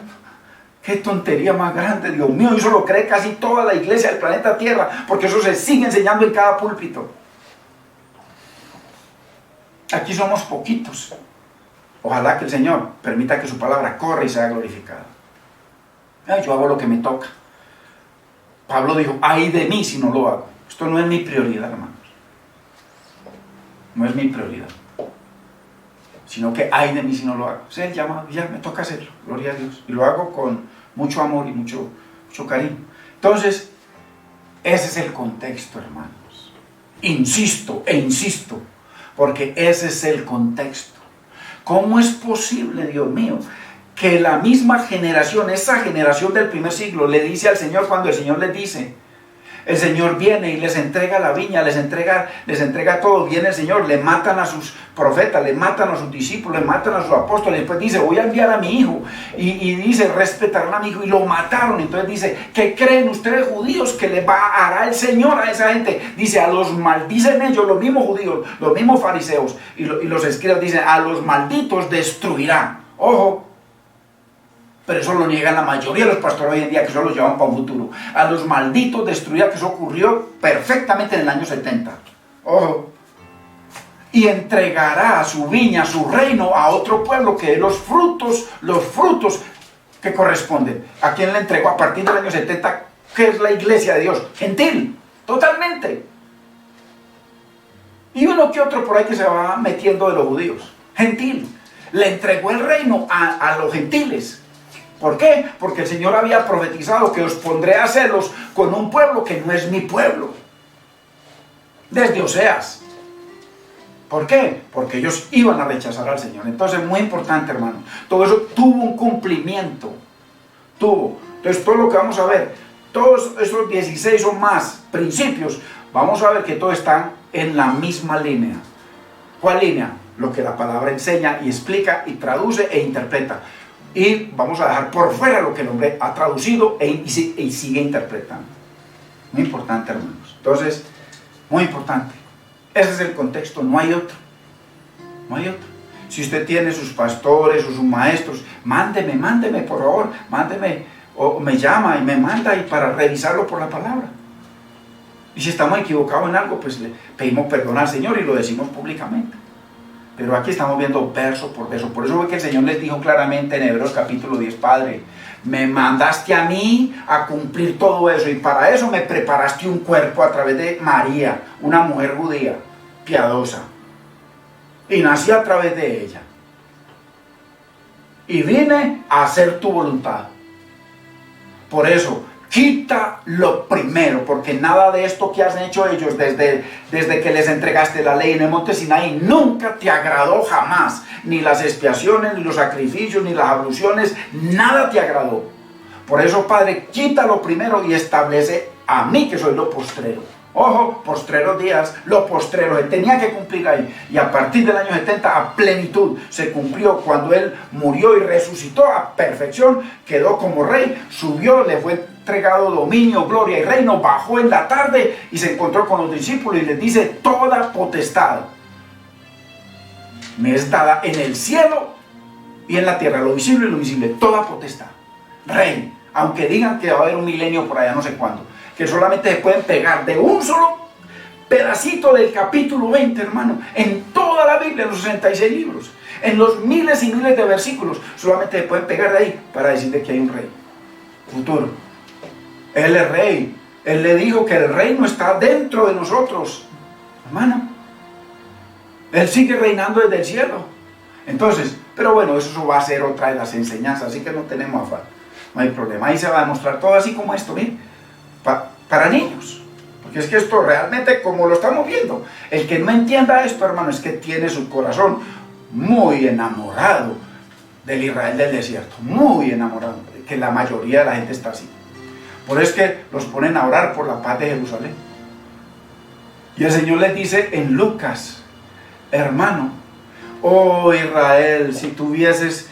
qué tontería más grande, Dios mío. Eso lo cree casi toda la iglesia del planeta Tierra, porque eso se sigue enseñando en cada púlpito. Aquí somos poquitos. Ojalá que el Señor permita que su palabra corra y sea glorificada. Yo hago lo que me toca. Pablo dijo: ay de mí si no lo hago. Esto no es mi prioridad, hermanos. No es mi prioridad. Sino que ay de mí si no lo hago. Es el llamado, ya me toca hacerlo, gloria a Dios. Y lo hago con mucho amor y mucho cariño. Entonces, ese es el contexto, hermanos. Insisto, porque ese es el contexto. ¿Cómo es posible, Dios mío, que la misma generación, esa generación del primer siglo, le dice al Señor, cuando el Señor les dice El Señor viene y les entrega la viña, les entrega todo. Viene el Señor, le matan a sus profetas, le matan a sus discípulos, le matan a sus apóstoles. Después dice, voy a enviar a mi hijo. Y dice, respetarán a mi hijo. Y lo mataron. Entonces dice, ¿qué creen ustedes judíos que le hará el Señor a esa gente? Dice, a los maldicen ellos, los mismos judíos, los mismos fariseos. Y los escribas dicen, a los malditos destruirá. Ojo. Pero eso lo niegan la mayoría de los pastores hoy en día, que eso lo llevan para un futuro. A los malditos destruirá, que eso ocurrió perfectamente en el año 70. Ojo. Y entregará su viña, su reino a otro pueblo, que los frutos que corresponden. ¿A quién le entregó a partir del año 70? ¿Qué es la iglesia de Dios? Gentil, totalmente. Y uno que otro por ahí que se va metiendo de los judíos. Gentil. Le entregó el reino a los gentiles. ¿Por qué? Porque el Señor había profetizado que os pondré a celos con un pueblo que no es mi pueblo. Desde Oseas. ¿Por qué? Porque ellos iban a rechazar al Señor. Entonces, muy importante, hermano. Todo eso tuvo un cumplimiento. Entonces, todo lo que vamos a ver, todos esos 16 o más principios, vamos a ver que todos están en la misma línea. ¿Cuál línea? Lo que la palabra enseña y explica y traduce e interpreta. Y vamos a dejar por fuera lo que el hombre ha traducido y sigue interpretando. Muy importante, hermanos. Entonces, muy importante. Ese es el contexto, no hay otro. No hay otro. Si usted tiene sus pastores o sus maestros, mándeme, por favor, mándeme, o me llama y me manda y para revisarlo por la palabra. Y si estamos equivocados en algo, pues le pedimos perdón al Señor y lo decimos públicamente. Pero aquí estamos viendo verso por verso. Por eso fue que el Señor les dijo claramente en Hebreos capítulo 10, Padre, me mandaste a mí a cumplir todo eso y para eso me preparaste un cuerpo a través de María, una mujer judía, piadosa. Y nací a través de ella. Y vine a hacer tu voluntad. Por eso, quita lo primero, porque nada de esto que han hecho ellos desde que les entregaste la ley en el monte Sinaí nunca te agradó jamás. Ni las expiaciones, ni los sacrificios, ni las abluciones, nada te agradó. Por eso, Padre, quita lo primero y establece a mí que soy lo postrero. Ojo, postreros días, lo postrero, él tenía que cumplir ahí. Y a partir del año 70 a plenitud se cumplió cuando él murió y resucitó a perfección, quedó como rey, subió, le fue entregado dominio, gloria y reino, bajó en la tarde y se encontró con los discípulos y les dice, toda potestad me es dada en el cielo y en la tierra, lo visible y lo invisible, toda potestad. Rey, aunque digan que va a haber un milenio por allá no sé cuándo, que solamente se pueden pegar de un solo pedacito del capítulo 20, hermano, en toda la Biblia, en los 66 libros, en los miles y miles de versículos, solamente se pueden pegar de ahí para decirle que hay un rey futuro. Él es rey. Él le dijo que el reino está dentro de nosotros, hermano. Él sigue reinando desde el cielo. Entonces, pero bueno, eso va a ser otra de las enseñanzas, así que no tenemos afán, no hay problema. Ahí se va a demostrar todo así como esto, miren, para niños. Porque es que esto realmente, como lo estamos viendo, el que no entienda esto, hermano, es que tiene su corazón muy enamorado del Israel del desierto, muy enamorado, que la mayoría de la gente está así. Por eso es que los ponen a orar por la paz de Jerusalén. Y el Señor les dice en Lucas, hermano, oh Israel, si tuvieses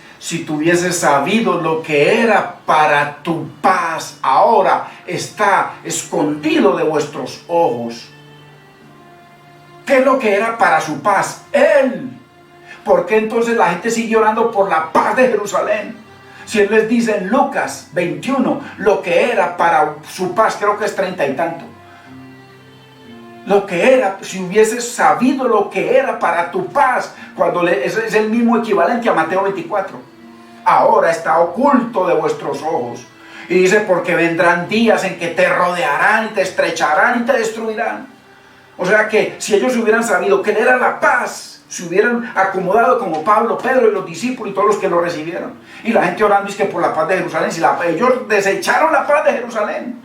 sabido lo que era para tu paz, ahora está escondido de vuestros ojos. ¿Qué es lo que era para su paz? Él. ¿Por qué entonces la gente sigue orando por la paz de Jerusalén? Si Él les dice en Lucas 21 lo que era para su paz, creo que es 30 y tanto. Lo que era, si hubieses sabido lo que era para tu paz, cuando es el mismo equivalente a Mateo 24. Ahora está oculto de vuestros ojos. Y dice, porque vendrán días en que te rodearán y te estrecharán y te destruirán. O sea que si ellos hubieran sabido que Él era la paz, se hubieran acomodado como Pablo, Pedro y los discípulos y todos los que lo recibieron. Y la gente orando es que por la paz de Jerusalén, si ellos desecharon la paz de Jerusalén.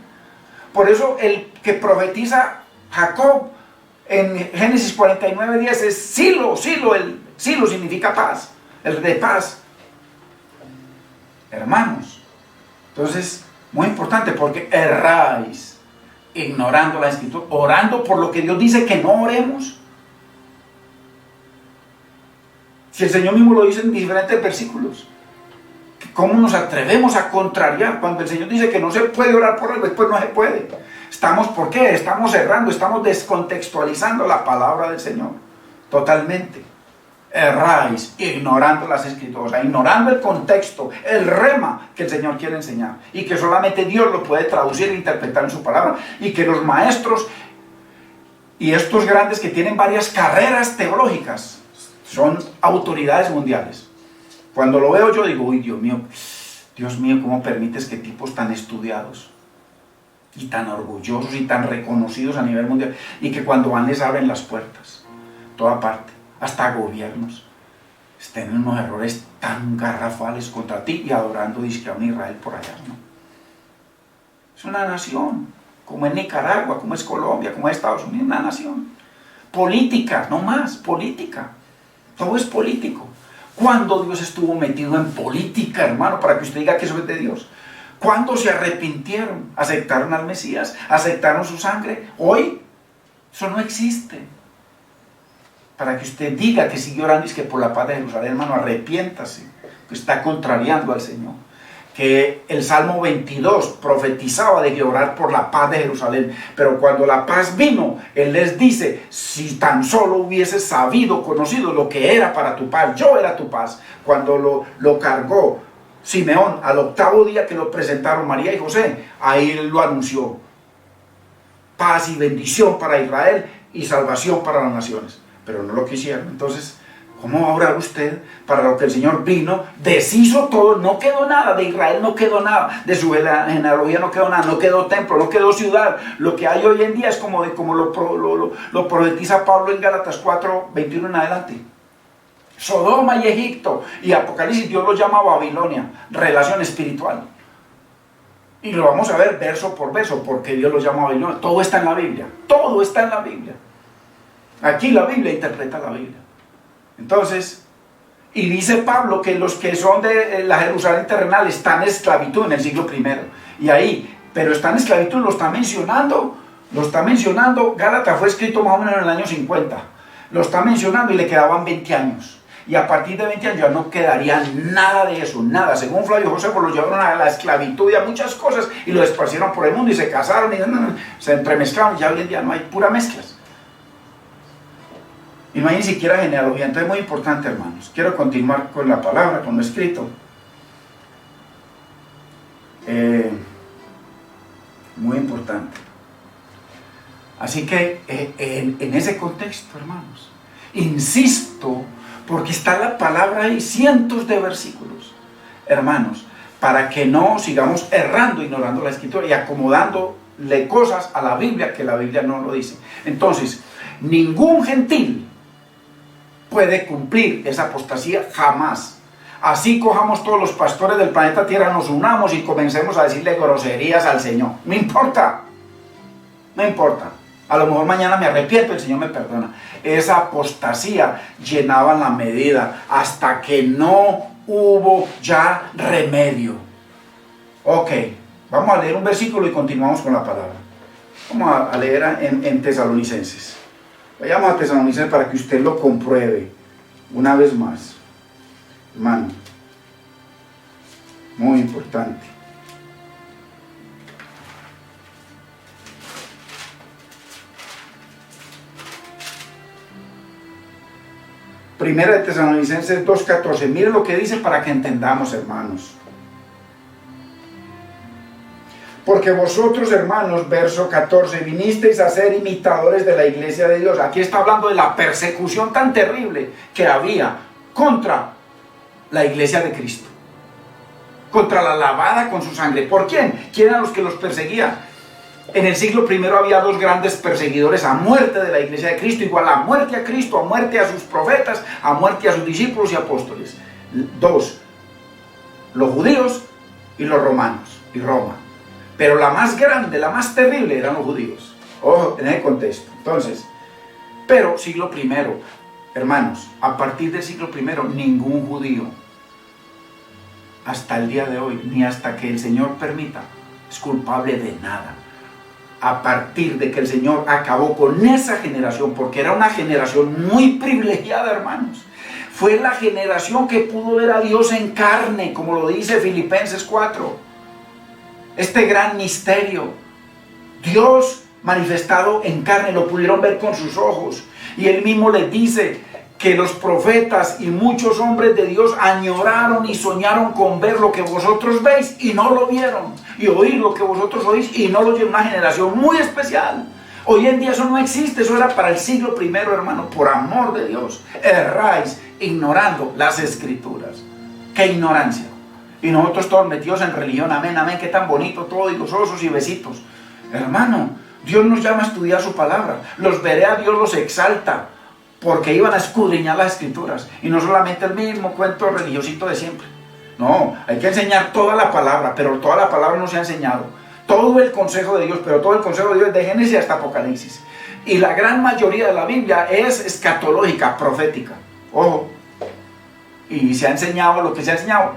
Por eso el que profetiza Jacob en Génesis 49:10 es Silo, el Silo significa paz, el de paz. Hermanos, entonces, muy importante porque erráis ignorando la Escritura, orando por lo que Dios dice que no oremos. Si el Señor mismo lo dice en diferentes versículos, ¿cómo nos atrevemos a contrariar cuando el Señor dice que no se puede orar por algo, después no se puede? ¿Por qué? Estamos errando, estamos descontextualizando la palabra del Señor totalmente. Erráis ignorando las Escrituras, o sea, ignorando el contexto, el rema que el Señor quiere enseñar y que solamente Dios lo puede traducir e interpretar en su palabra, y que los maestros y estos grandes que tienen varias carreras teológicas son autoridades mundiales. Cuando lo veo yo digo, uy, Dios mío, ¿cómo permites que tipos tan estudiados y tan orgullosos y tan reconocidos a nivel mundial, y que cuando van les abren las puertas, toda parte, hasta gobiernos, estén en unos errores tan garrafales contra ti y adorando dizque a un Israel por allá, ¿no? Es una nación, como es Nicaragua, como es Colombia, como es Estados Unidos, una nación. Política, no más, política. Todo es político. ¿Cuándo Dios estuvo metido en política, hermano, para que usted diga que eso es de Dios? ¿Cuándo se arrepintieron? ¿Aceptaron al Mesías? ¿Aceptaron su sangre? Hoy, eso no existe. Para que usted diga que sigue orando y es que por la paz de Jerusalén, hermano, arrepiéntase, que está contrariando al Señor. Que el Salmo 22 profetizaba de que orar por la paz de Jerusalén, pero cuando la paz vino, Él les dice, si tan solo hubieses sabido, conocido lo que era para tu paz, yo era tu paz. Cuando lo cargó Simeón al 8º día que lo presentaron María y José, ahí Él lo anunció: paz y bendición para Israel y salvación para las naciones. Pero no lo quisieron. Entonces, ¿cómo va a orar usted para lo que el Señor vino, deshizo todo, no quedó nada, de Israel no quedó nada, de su genealogía no quedó nada, no quedó templo, no quedó ciudad? Lo que hay hoy en día es como lo profetiza Pablo en Gálatas 4, 21 en adelante. Sodoma y Egipto, y Apocalipsis Dios lo llama Babilonia, relación espiritual. Y lo vamos a ver verso por verso, porque Dios lo llama Babilonia. Todo está en la Biblia, todo está en la Biblia. Aquí la Biblia interpreta la Biblia. Entonces, y dice Pablo que los que son de la Jerusalén terrenal están en esclavitud en el siglo I. Y ahí, pero están en esclavitud, lo está mencionando. Gálatas fue escrito más o menos en el año 50. Lo está mencionando y le quedaban 20 años. Y a partir de 20 años ya no quedaría nada de eso, nada. Según Flavio Josefo, lo llevaron a la esclavitud y a muchas cosas y lo esparcieron por el mundo y se casaron y se entremezclaron. Y ya hoy en día no hay pura mezclas. Y no hay ni siquiera genealogía. Entonces es muy importante, hermanos. Quiero continuar con la palabra, con lo escrito. Muy importante. Así que en ese contexto, hermanos, insisto, porque está la palabra ahí, cientos de versículos, hermanos, para que no sigamos errando, ignorando la Escritura y acomodándole cosas a la Biblia que la Biblia no lo dice. Entonces, ningún gentil puede cumplir esa apostasía jamás. Así cojamos todos los pastores del planeta Tierra, nos unamos y comencemos a decirle groserías al Señor. No importa. A lo mejor mañana me arrepiento, el Señor me perdona. Esa apostasía llenaba la medida hasta que no hubo ya remedio. Ok, vamos a leer un versículo y continuamos con la palabra. Vamos a leer en Tesalonicenses. Vayamos a Tesalonicenses para que usted lo compruebe una vez más, hermano. Muy importante. Primera de Tesalonicenses 2:14. Miren lo que dice para que entendamos, hermanos. Porque vosotros, hermanos, verso 14, vinisteis a ser imitadores de la iglesia de Dios. Aquí está hablando de la persecución tan terrible que había contra la iglesia de Cristo. Contra la lavada con su sangre. ¿Por quién? ¿Quién eran los que los perseguían? En el siglo I había dos grandes perseguidores a muerte de la iglesia de Cristo, igual a muerte a Cristo, a muerte a sus profetas, a muerte a sus discípulos y apóstoles. Dos, los judíos y los romanos, y Roma. Pero la más grande, la más terrible eran los judíos. Ojo, en ese contexto. Entonces, pero siglo I, hermanos, a partir del siglo I, ningún judío, hasta el día de hoy, ni hasta que el Señor permita, es culpable de nada. a partir de que el Señor acabó con esa generación, porque era una generación muy privilegiada, hermanos. Fue la generación que pudo ver a Dios en carne, como lo dice Filipenses 4. Este gran misterio, Dios manifestado en carne, lo pudieron ver con sus ojos. Y Él mismo les dice que los profetas y muchos hombres de Dios añoraron y soñaron con ver lo que vosotros veis y no lo vieron, y oír lo que vosotros oís y no lo vieron. Una generación muy especial. Hoy en día eso no existe, eso era para el siglo primero, hermano. Por amor de Dios, erráis ignorando las Escrituras. ¡Qué ignorancia! Y nosotros todos metidos en religión, amén, amén, qué tan bonito todo, y gozosos y besitos. Hermano, Dios nos llama a estudiar su palabra. Los Berea, Dios los exalta, porque iban a escudriñar las Escrituras, y no solamente el mismo cuento religiosito de siempre. No, hay que enseñar toda la palabra, pero toda la palabra no se ha enseñado. Todo el consejo de Dios, pero todo el consejo de Dios, de Génesis hasta Apocalipsis. Y la gran mayoría de la Biblia es escatológica, profética. Ojo. Y se ha enseñado lo que se ha enseñado.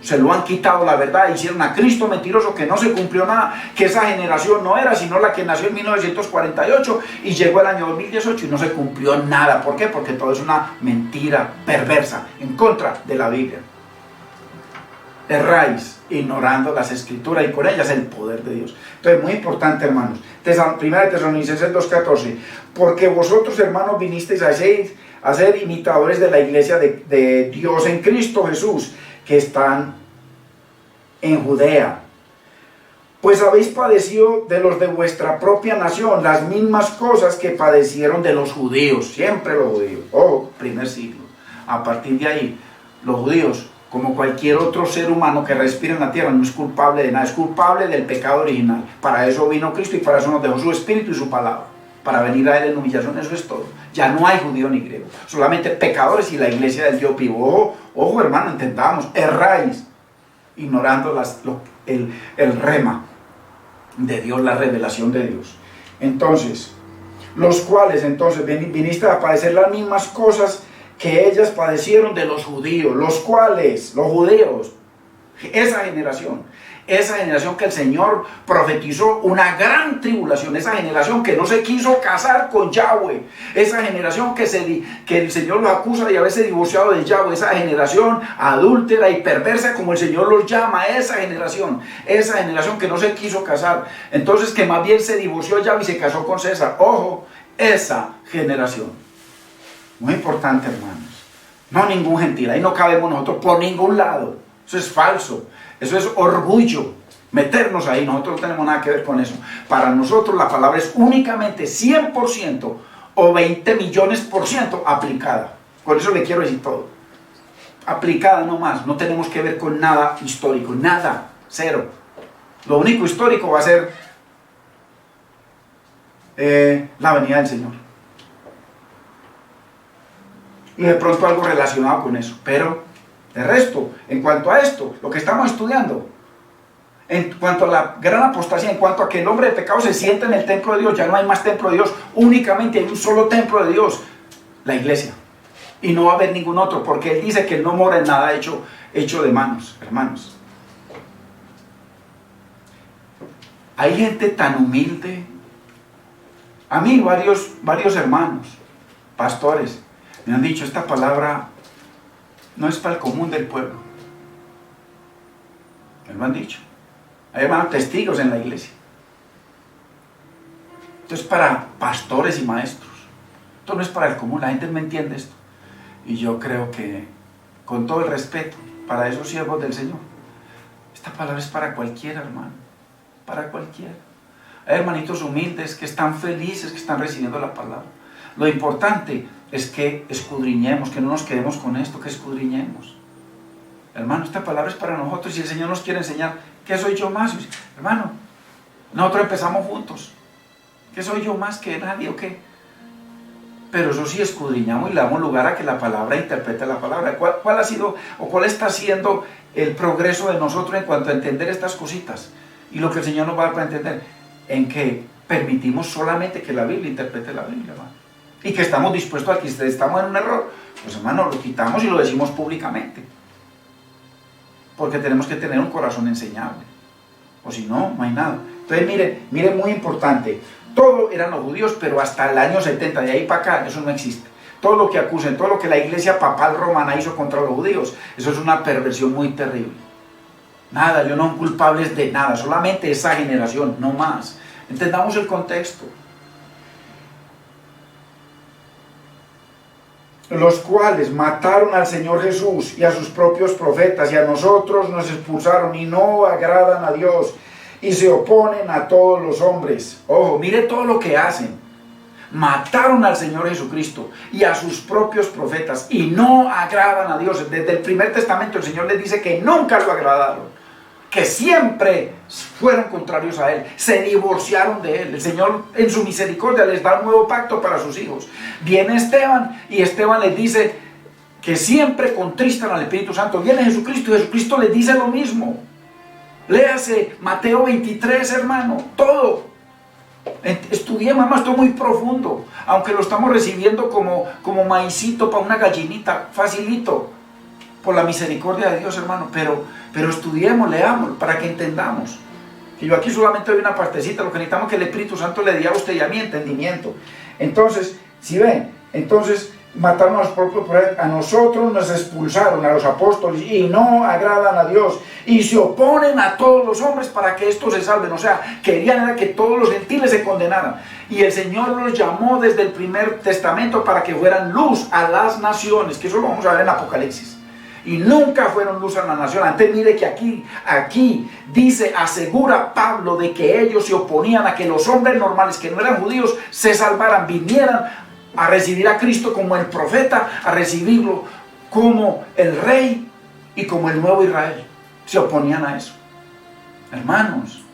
Se lo han quitado la verdad, hicieron a Cristo mentiroso, que no se cumplió nada, que esa generación no era, sino la que nació en 1948 y llegó el año 2018 y no se cumplió nada. ¿Por qué? Porque todo es una mentira perversa, en contra de la Biblia. Erráis ignorando las Escrituras y con ellas el poder de Dios. Entonces, muy importante, hermanos. Primera de Tesalonicenses 2:14. Porque vosotros, hermanos, vinisteis a ser imitadores de la iglesia de Dios en Cristo Jesús, que están en Judea. Pues habéis padecido de los de vuestra propia nación las mismas cosas que padecieron de los judíos. Siempre los judíos. Primer siglo. A partir de ahí, los judíos, como cualquier otro ser humano que respira en la tierra, no es culpable de nada, es culpable del pecado original. Para eso vino Cristo y para eso nos dejó su espíritu y su palabra. Para venir a Él en humillación, eso es todo. Ya no hay judío ni griego, solamente pecadores y la iglesia del Dios vivo. Ojo, hermano, entendamos, erráis ignorando el rema de Dios, la revelación de Dios. Entonces, los cuales entonces viniste a padecer las mismas cosas que ellas padecieron de los judíos, los cuales, los judíos, esa generación que el Señor profetizó una gran tribulación, esa generación que no se quiso casar con Yahweh, esa generación que el Señor los acusa de haberse divorciado de Yahweh, esa generación adúltera y perversa, como el Señor los llama, esa generación que no se quiso casar, entonces que más bien se divorció de Yahweh y se casó con César. Ojo, esa generación. Muy importante, hermanos. No ningún gentil, ahí no cabemos nosotros por ningún lado. Eso es falso, eso es orgullo. Meternos ahí, nosotros no tenemos nada que ver con eso. Para nosotros la palabra es únicamente 100% o 20 millones% aplicada. Con eso le quiero decir todo. Aplicada nomás, no tenemos que ver con nada histórico, nada, cero. Lo único histórico va a ser la venida del Señor. Y de pronto algo relacionado con eso. Pero, de resto, en cuanto a esto, lo que estamos estudiando, en cuanto a la gran apostasía, en cuanto a que el hombre de pecado se sienta en el templo de Dios, ya no hay más templo de Dios, únicamente hay un solo templo de Dios, la iglesia. Y no va a haber ningún otro, porque Él dice que Él no mora en nada hecho de manos, hermanos. Hay gente tan humilde. A mí varios hermanos, pastores, me han dicho, esta palabra no es para el común del pueblo. Me lo han dicho. Hay hermanos testigos en la iglesia. Esto es para pastores y maestros. Esto no es para el común, la gente no entiende esto. Y yo creo que, con todo el respeto para esos siervos del Señor, esta palabra es para cualquiera, hermano. Para cualquiera. Hay hermanitos humildes que están felices, que están recibiendo la palabra. Lo importante es que escudriñemos, que no nos quedemos con esto, que escudriñemos. Hermano, esta palabra es para nosotros. Si el Señor nos quiere enseñar, ¿qué soy yo más? Hermano, nosotros empezamos juntos. ¿Qué soy yo más que nadie o qué? Pero eso sí, escudriñamos y le damos lugar a que la palabra interprete la palabra. ¿Cuál ha sido o cuál está siendo el progreso de nosotros en cuanto a entender estas cositas? Y lo que el Señor nos va a dar para entender, en que permitimos solamente que la Biblia interprete la Biblia, hermano. Y que estamos dispuestos a que si estamos en un error, pues hermano, lo quitamos y lo decimos públicamente. Porque tenemos que tener un corazón enseñable. O si no, no hay nada. Entonces mire, muy importante. Todo eran los judíos, pero hasta el año 70, de ahí para acá, eso no existe. Todo lo que acusen, todo lo que la iglesia papal romana hizo contra los judíos, eso es una perversión muy terrible. Nada, ellos no son culpables de nada, solamente esa generación, no más. Entendamos el contexto. Los cuales mataron al Señor Jesús y a sus propios profetas, y a nosotros nos expulsaron y no agradan a Dios, y se oponen a todos los hombres. Ojo, mire todo lo que hacen. Mataron al Señor Jesucristo y a sus propios profetas y no agradan a Dios. Desde el primer testamento el Señor les dice que nunca lo agradaron, que siempre fueron contrarios a Él, se divorciaron de Él. El Señor en su misericordia les da un nuevo pacto para sus hijos. Viene Esteban y Esteban les dice que siempre contristan al Espíritu Santo. Viene Jesucristo y Jesucristo les dice lo mismo. Léase Mateo 23, hermano, todo. Estudiemos, más, esto muy profundo, aunque lo estamos recibiendo como maicito para una gallinita, facilito, por la misericordia de Dios, hermano, pero estudiemos, leamos, para que entendamos, que yo aquí solamente doy una partecita, lo que necesitamos es que el Espíritu Santo le dé a usted y a mí entendimiento. Entonces, si ven, mataron a los propios profetas, a nosotros nos expulsaron, a los apóstoles, y no agradan a Dios, y se oponen a todos los hombres para que estos se salven. O sea, querían era que todos los gentiles se condenaran, y el Señor los llamó desde el primer testamento para que fueran luz a las naciones, que eso lo vamos a ver en Apocalipsis, y nunca fueron luz a la nación. Antes mire que aquí dice, asegura Pablo de que ellos se oponían a que los hombres normales que no eran judíos se salvaran, vinieran a recibir a Cristo como el profeta, a recibirlo como el rey y como el nuevo Israel. Se oponían a eso, hermanos.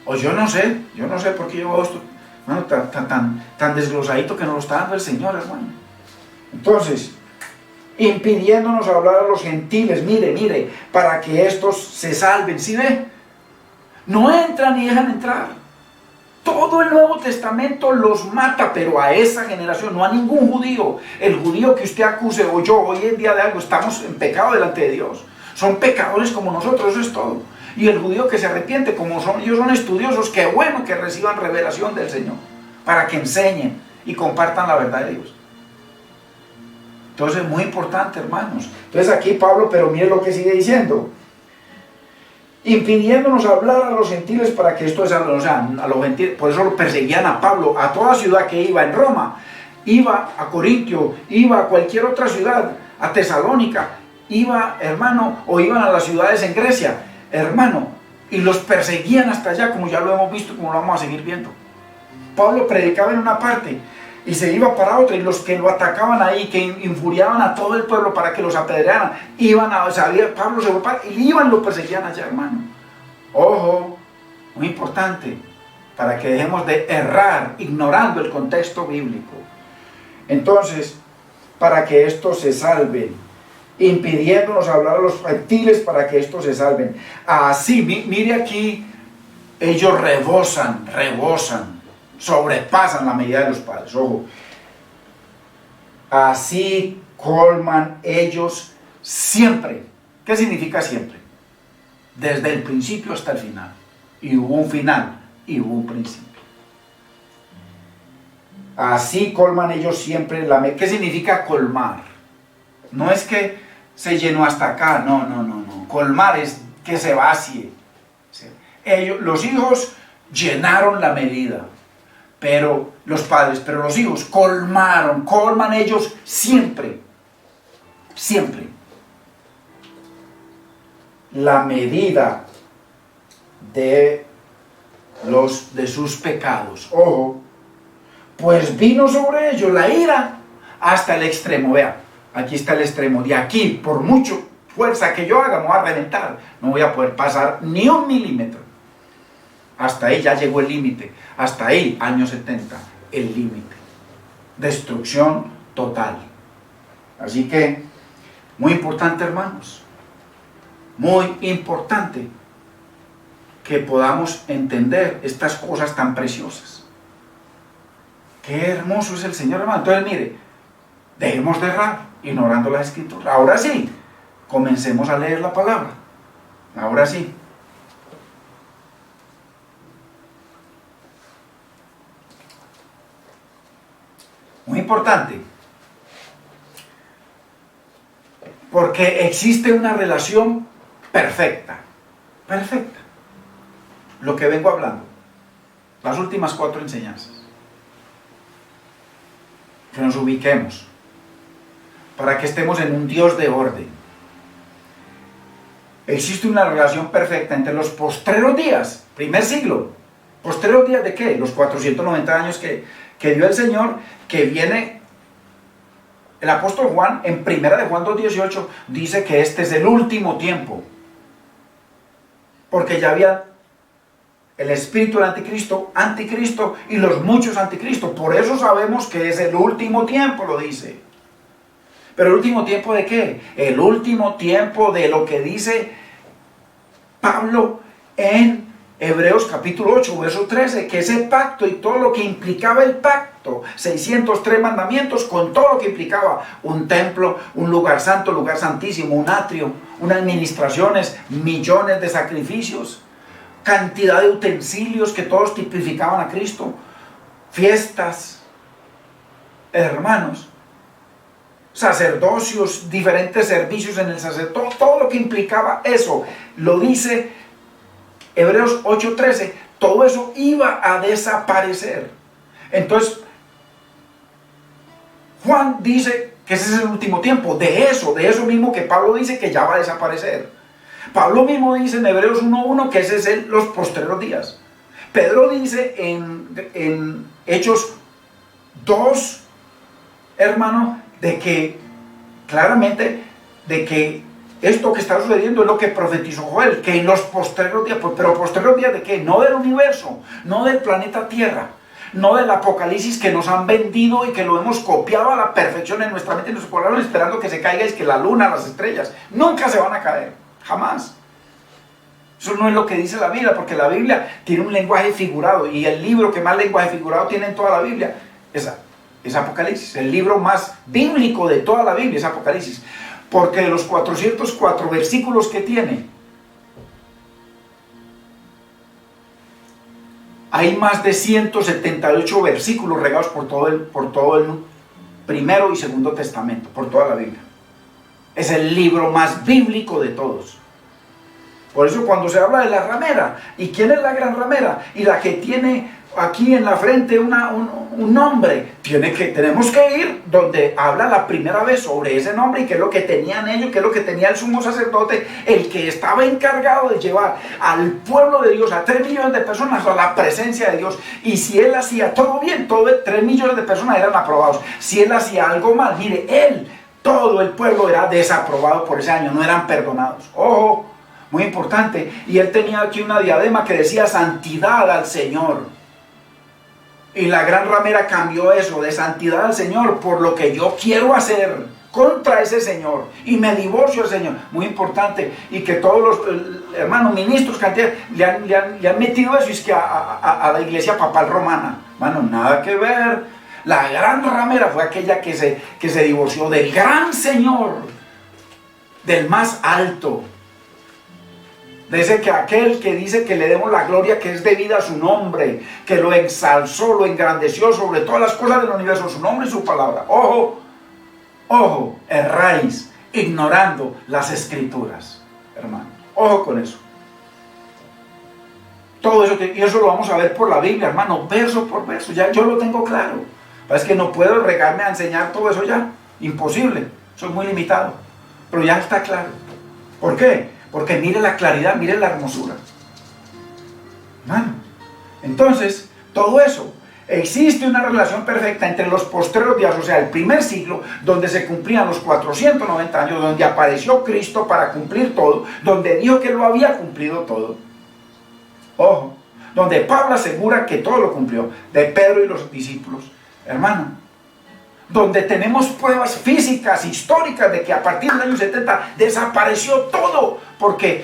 O yo no sé por qué llevo esto, hermano, tan desglosadito que nos lo está dando el Señor, hermano. Entonces, impidiéndonos hablar a los gentiles, mire, para que estos se salven. ¿Sí ve? No entran ni dejan entrar. Todo el Nuevo Testamento los mata, pero a esa generación, no a ningún judío. El judío que usted acuse, o yo, hoy en día de algo, estamos en pecado delante de Dios. Son pecadores como nosotros, eso es todo. Y el judío que se arrepiente, como ellos son estudiosos, qué bueno que reciban revelación del Señor, para que enseñen y compartan la verdad de Dios. Entonces es muy importante, hermanos. Entonces aquí Pablo, pero mire lo que sigue diciendo. Impidiéndonos hablar a los gentiles para que esto es, o sea, a los gentiles, por eso lo perseguían a Pablo, a toda ciudad que iba, en Roma, iba a Corintio, iba a cualquier otra ciudad, a Tesalónica, iba, hermano, o iban a las ciudades en Grecia, hermano, y los perseguían hasta allá, como ya lo hemos visto, como lo vamos a seguir viendo. Pablo predicaba en una parte y se iba para otra, y los que lo atacaban ahí, que infuriaban a todo el pueblo para que los apedrearan, Pablo se fue y lo perseguían allá, hermano. Ojo, muy importante, para que dejemos de errar ignorando el contexto bíblico. Entonces, para que estos se salven, impidiéndonos hablar a los gentiles para que estos se salven. Así, mire aquí, ellos rebosan, sobrepasan la medida de los padres. Ojo, así colman ellos siempre. ¿Qué significa siempre? Desde el principio hasta el final. Y hubo un final y hubo un principio. Así colman ellos siempre la medida. ¿Qué significa colmar? No es que se llenó hasta acá, no. Colmar es que se vacíe. Los hijos llenaron la medida, pero los hijos colman ellos siempre la medida de sus pecados. Ojo, pues vino sobre ellos la ira hasta el extremo. Vean, aquí está el extremo. De aquí, por mucho fuerza que yo haga, me voy a reventar. No voy a poder pasar ni 1 milímetro. Hasta ahí ya llegó el límite. Hasta ahí, año 70, el límite. Destrucción total. Así que, muy importante, hermanos. Muy importante que podamos entender estas cosas tan preciosas. Qué hermoso es el Señor, hermano. Entonces, mire, dejemos de errar, ignorando las Escrituras. Ahora sí, comencemos a leer la palabra. Ahora sí. Muy importante. Porque existe una relación perfecta. Perfecta. Lo que vengo hablando. Las últimas 4 enseñanzas. Que nos ubiquemos. Para que estemos en un Dios de orden. Existe una relación perfecta entre los postreros días, primer siglo. ¿Postreros días de qué? Los 490 años que dio el Señor, que viene el apóstol Juan, en primera de Juan 2:18, dice que este es el último tiempo. Porque ya había el espíritu del anticristo y los muchos anticristos. Por eso sabemos que es el último tiempo, lo dice. ¿Pero el último tiempo de qué? El último tiempo de lo que dice Pablo en Hebreos capítulo 8, verso 13, que ese pacto y todo lo que implicaba el pacto, 603 mandamientos con todo lo que implicaba, un templo, un lugar santo, lugar santísimo, un atrio, unas administraciones, millones de sacrificios, cantidad de utensilios que todos tipificaban a Cristo, fiestas, hermanos, sacerdocios, diferentes servicios en el sacerdocio, todo lo que implicaba eso, lo dice Hebreos 8:13, todo eso iba a desaparecer. Entonces, Juan dice que ese es el último tiempo, de eso mismo que Pablo dice que ya va a desaparecer. Pablo mismo dice en Hebreos 1:1 que ese es los postreros días. Pedro dice en Hechos 2, hermano, de que claramente de que esto que está sucediendo es lo que profetizó Joel, que en los postreros días, pero postreros días de qué? No del universo, no del planeta Tierra, no del Apocalipsis que nos han vendido y que lo hemos copiado a la perfección en nuestra mente y nos cobraron esperando que se caiga y que la luna, las estrellas, nunca se van a caer, jamás. Eso no es lo que dice la Biblia, porque la Biblia tiene un lenguaje figurado y el libro que más lenguaje figurado tiene en toda la Biblia es Apocalipsis. El libro más bíblico de toda la Biblia es Apocalipsis. Porque de los 404 versículos que tiene, hay más de 178 versículos regados por todo el Primero y Segundo Testamento, por toda la Biblia. Es el libro más bíblico de todos. Por eso cuando se habla de la ramera, ¿y quién es la gran ramera? Y la que tiene aquí en la frente un nombre, tenemos que ir donde habla la primera vez sobre ese nombre y qué es lo que tenían ellos, qué es lo que tenía el sumo sacerdote, el que estaba encargado de llevar al pueblo de Dios, a 3 millones de personas a la presencia de Dios. Y si él hacía todo bien, 3 millones de personas eran aprobados. Si él hacía algo mal, mire, todo el pueblo era desaprobado por ese año, no eran perdonados. Ojo, muy importante. Y él tenía aquí una diadema que decía santidad al Señor. Y la gran ramera cambió eso de santidad al Señor por lo que yo quiero hacer contra ese Señor. Y me divorcio del Señor. Muy importante. Y que todos los hermanos ministros le han metido eso. Y es que a la iglesia papal romana. Hermano, nada que ver. La gran ramera fue aquella que se divorció del gran Señor. Del más alto. Dice que aquel que dice que le demos la gloria que es debida a su nombre, que lo ensalzó, lo engrandeció sobre todas las cosas del universo, su nombre y su palabra. Ojo, erráis ignorando las escrituras, hermano. Ojo con eso. Todo eso, y eso lo vamos a ver por la Biblia, hermano, verso por verso. Ya yo lo tengo claro. Es que no puedo regarme a enseñar todo eso ya. Imposible. Soy muy limitado. Pero ya está claro. ¿Por qué? Porque mire la claridad, mire la hermosura. Hermano, entonces, todo eso, existe una relación perfecta entre los postreros días, o sea, el primer siglo, donde se cumplían los 490 años, donde apareció Cristo para cumplir todo, donde dijo que lo había cumplido todo. Ojo, donde Pablo asegura que todo lo cumplió, de Pedro y los discípulos. Hermano, donde tenemos pruebas físicas, históricas, de que a partir del año 70 desapareció todo, porque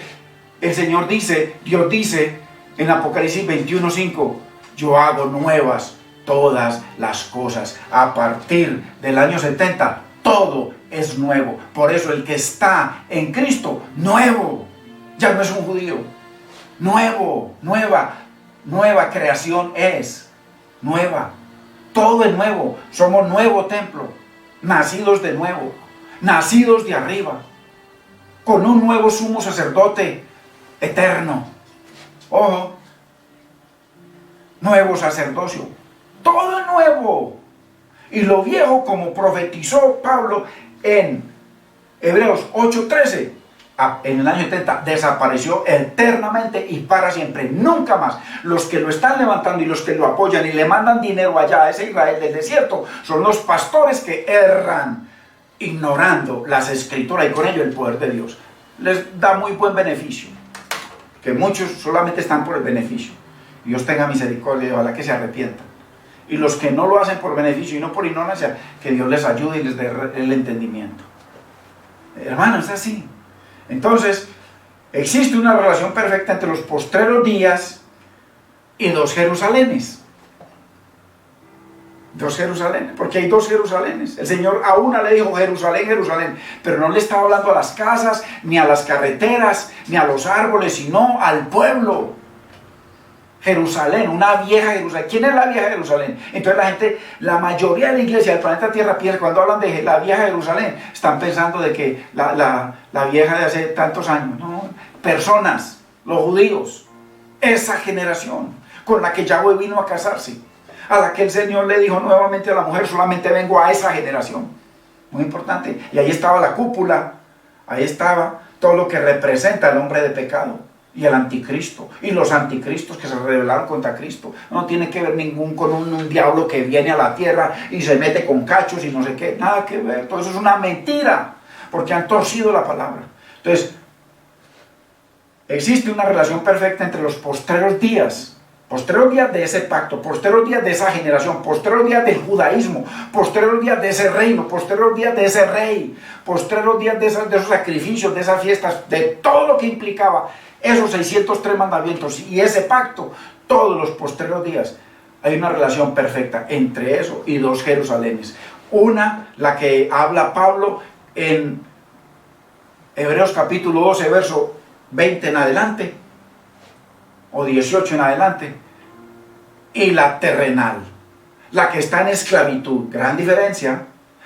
el Señor dice, Dios dice en Apocalipsis 21:5, yo hago nuevas todas las cosas. A partir del año 70, todo es nuevo. Por eso el que está en Cristo, nuevo, ya no es un judío. Nueva creación es, nueva. Todo es nuevo. Somos nuevo templo, nacidos de nuevo, nacidos de arriba, con un nuevo sumo sacerdote eterno. Ojo, nuevo sacerdocio, todo nuevo. Y lo viejo, como profetizó Pablo en Hebreos 8:13, en el año 70, desapareció eternamente y para siempre, nunca más. Los que lo están levantando y los que lo apoyan y le mandan dinero allá a ese Israel del desierto son los pastores que erran ignorando las escrituras y con ello el poder de Dios. Les da muy buen beneficio, que muchos solamente están por el beneficio. Dios tenga misericordia y ojalá que se arrepientan. Y los que no lo hacen por beneficio y no por ignorancia, que Dios les ayude y les dé el entendimiento. Hermano, es así. Entonces, existe una relación perfecta entre los postreros días y dos Jerusalenes. Dos Jerusalenes, porque hay dos Jerusalenes. El Señor a una le dijo Jerusalén, Jerusalén, pero no le estaba hablando a las casas, ni a las carreteras, ni a los árboles, sino al pueblo. Jerusalén, una vieja Jerusalén. ¿Quién es la vieja Jerusalén? Entonces la gente, la mayoría de la iglesia del planeta Tierra piensa, cuando hablan de la vieja Jerusalén, están pensando de que la vieja de hace tantos años. No, personas, los judíos, esa generación con la que Yahweh vino a casarse, a la que el Señor le dijo nuevamente a la mujer, solamente vengo a esa generación. Muy importante. Y ahí estaba la cúpula, ahí estaba todo lo que representa el hombre de pecado. Y el anticristo, y los anticristos que se rebelaron contra Cristo. No tiene que ver ningún con un diablo que viene a la tierra y se mete con cachos y no sé qué, nada que ver, todo eso es una mentira, porque han torcido la palabra. Entonces, existe una relación perfecta entre los postreros días de ese pacto, postreros días de esa generación, postreros días del judaísmo, postreros días de ese reino, postreros días de ese rey, postreros días de esos sacrificios, de esas fiestas, de todo lo que implicaba esos 603 mandamientos y ese pacto, todos los postreros días. Hay una relación perfecta entre eso y dos Jerusalenes. Una, la que habla Pablo en Hebreos capítulo 12, verso 20 en adelante, o 18 en adelante, y la terrenal, la que está en esclavitud. Gran diferencia.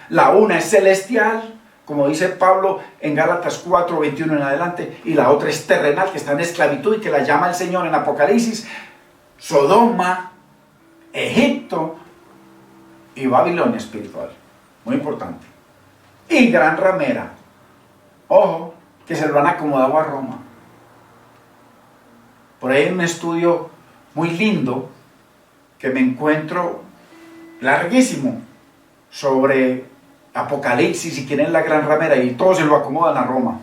La una es celestial, como dice Pablo en Gálatas 4, 21 en adelante, y la otra es terrenal, que está en esclavitud y que la llama el Señor en Apocalipsis Sodoma, Egipto y Babilonia espiritual. Muy importante. Y gran ramera, ojo, que se lo han acomodado a Roma. Por ahí hay un estudio muy lindo que me encuentro larguísimo sobre Apocalipsis y quién es la gran ramera, y todos se lo acomodan a Roma.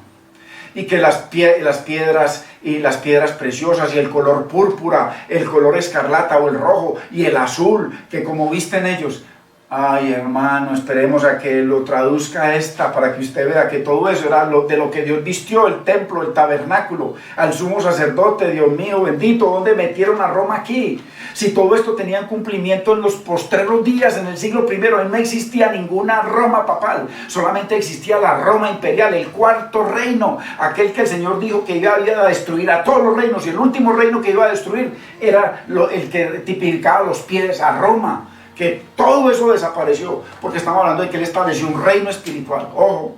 Y que las piedras y las piedras preciosas y el color púrpura, el color escarlata o el rojo y el azul, que como visten ellos. Ay, hermano, esperemos a que lo traduzca esta para que usted vea que todo eso era de lo que Dios vistió el templo, el tabernáculo, al sumo sacerdote. Dios mío bendito, ¿dónde metieron a Roma aquí? Si todo esto tenía cumplimiento en los postreros días, en el siglo I, no existía ninguna Roma papal, solamente existía la Roma imperial, el cuarto reino, aquel que el Señor dijo que iba a destruir a todos los reinos, y el último reino que iba a destruir era el que tipificaba los pies a Roma. Que todo eso desapareció, porque estamos hablando de que Él estableció un reino espiritual, ojo,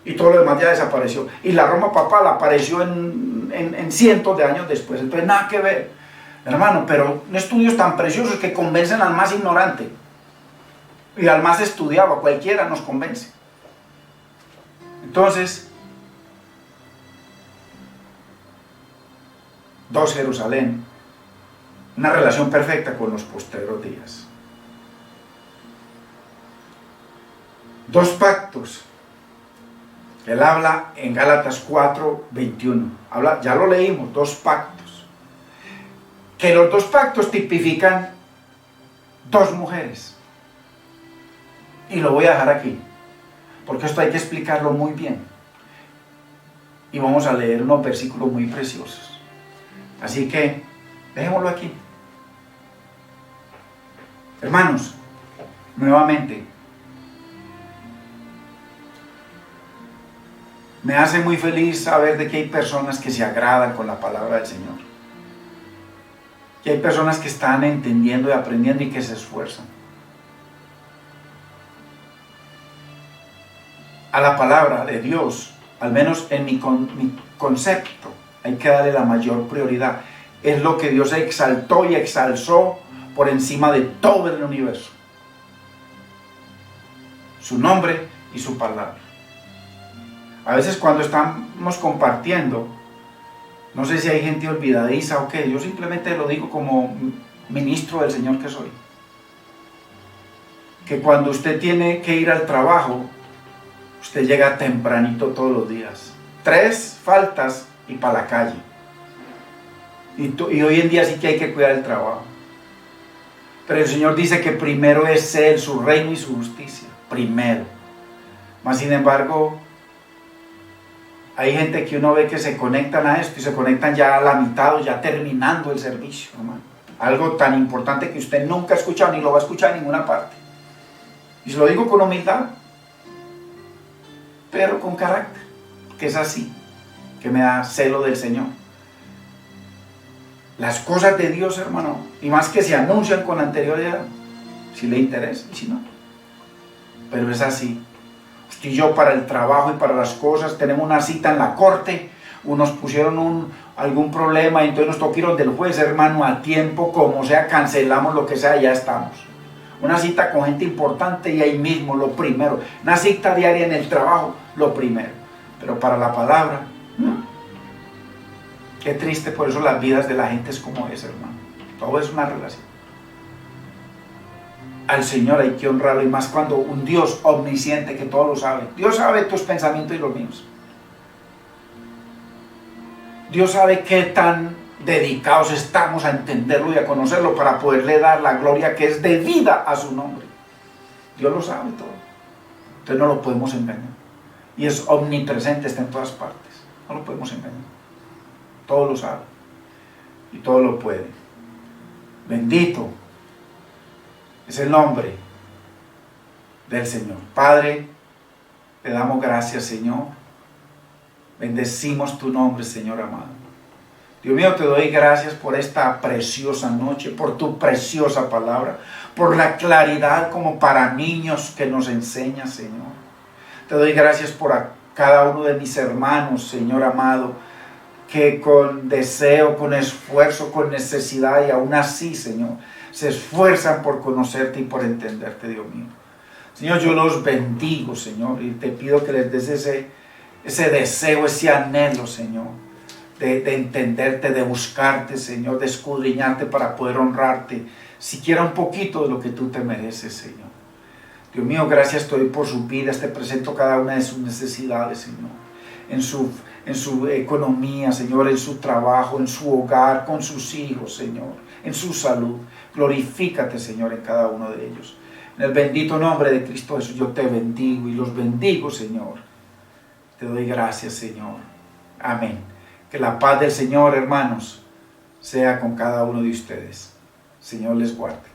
y todo lo demás ya desapareció. Y la Roma papal apareció en cientos de años después. Entonces nada que ver, hermano, pero estudios tan preciosos que convencen al más ignorante y al más estudiado, a cualquiera nos convence. Entonces, dos Jerusalén, una relación perfecta con los postreros días. Dos pactos. Él habla en Gálatas 4, 21. Ya lo leímos, dos pactos. Que los dos pactos tipifican dos mujeres. Y lo voy a dejar aquí, porque esto hay que explicarlo muy bien. Y vamos a leer unos versículos muy preciosos. Así que, dejémoslo aquí. Hermanos, nuevamente, me hace muy feliz saber de que hay personas que se agradan con la palabra del Señor. Que hay personas que están entendiendo y aprendiendo y que se esfuerzan. a la palabra de Dios, al menos en mi concepto, hay que darle la mayor prioridad. Es lo que Dios exaltó y exalzó por encima de todo el universo. Su nombre y su palabra. A veces cuando estamos compartiendo, no sé si hay gente olvidadiza o qué, yo simplemente lo digo como ministro del Señor que soy. Que cuando usted tiene que ir al trabajo, usted llega tempranito todos los días. 3 faltas y para la calle. Y hoy en día sí que hay que cuidar el trabajo. Pero el Señor dice que primero es Él, su reino y su justicia. Primero. Mas sin embargo, hay gente que uno ve que se conectan a esto y se conectan ya a la mitad o ya terminando el servicio, hermano. Algo tan importante que usted nunca ha escuchado ni lo va a escuchar en ninguna parte. Y se lo digo con humildad, pero con carácter, que es así, que me da celo del Señor. Las cosas de Dios, hermano, y más que se anuncian con anterioridad, si le interesa y si no. Pero es así. Usted y yo para el trabajo y para las cosas tenemos una cita en la corte, unos pusieron algún problema y entonces nos tocó ir donde el juez, hermano, a tiempo, como sea, cancelamos lo que sea, ya estamos. Una cita con gente importante y ahí mismo, lo primero. Una cita diaria en el trabajo, lo primero. Pero para la palabra, qué triste, por eso las vidas de la gente es como es, hermano. Todo es una relación. Al Señor hay que honrarlo, y más cuando un Dios omnisciente que todo lo sabe. Dios sabe tus pensamientos y los míos. Dios sabe qué tan dedicados estamos a entenderlo y a conocerlo para poderle dar la gloria que es debida a su nombre. Dios lo sabe todo. Entonces no lo podemos engañar. Y es omnipresente, está en todas partes. No lo podemos engañar. Todo lo sabe. Y todo lo puede. Bendito es el nombre del Señor. Padre, te damos gracias, Señor. Bendecimos tu nombre, Señor amado. Dios mío, te doy gracias por esta preciosa noche, por tu preciosa palabra, por la claridad como para niños que nos enseña, Señor. Te doy gracias por cada uno de mis hermanos, Señor amado, que con deseo, con esfuerzo, con necesidad y aún así, Señor, se esfuerzan por conocerte y por entenderte, Dios mío. Señor, yo los bendigo, Señor, y te pido que les des ese deseo, ese anhelo, Señor, de entenderte, de buscarte, Señor, de escudriñarte para poder honrarte, siquiera un poquito de lo que tú te mereces, Señor. Dios mío, gracias te doy por sus vidas, te presento cada una de sus necesidades, Señor, en su economía, Señor, en su trabajo, en su hogar, con sus hijos, Señor, en su salud. Glorifícate, Señor, en cada uno de ellos. En el bendito nombre de Cristo Jesús, yo te bendigo y los bendigo, Señor. Te doy gracias, Señor. Amén. Que la paz del Señor, hermanos, sea con cada uno de ustedes. Señor les guarde.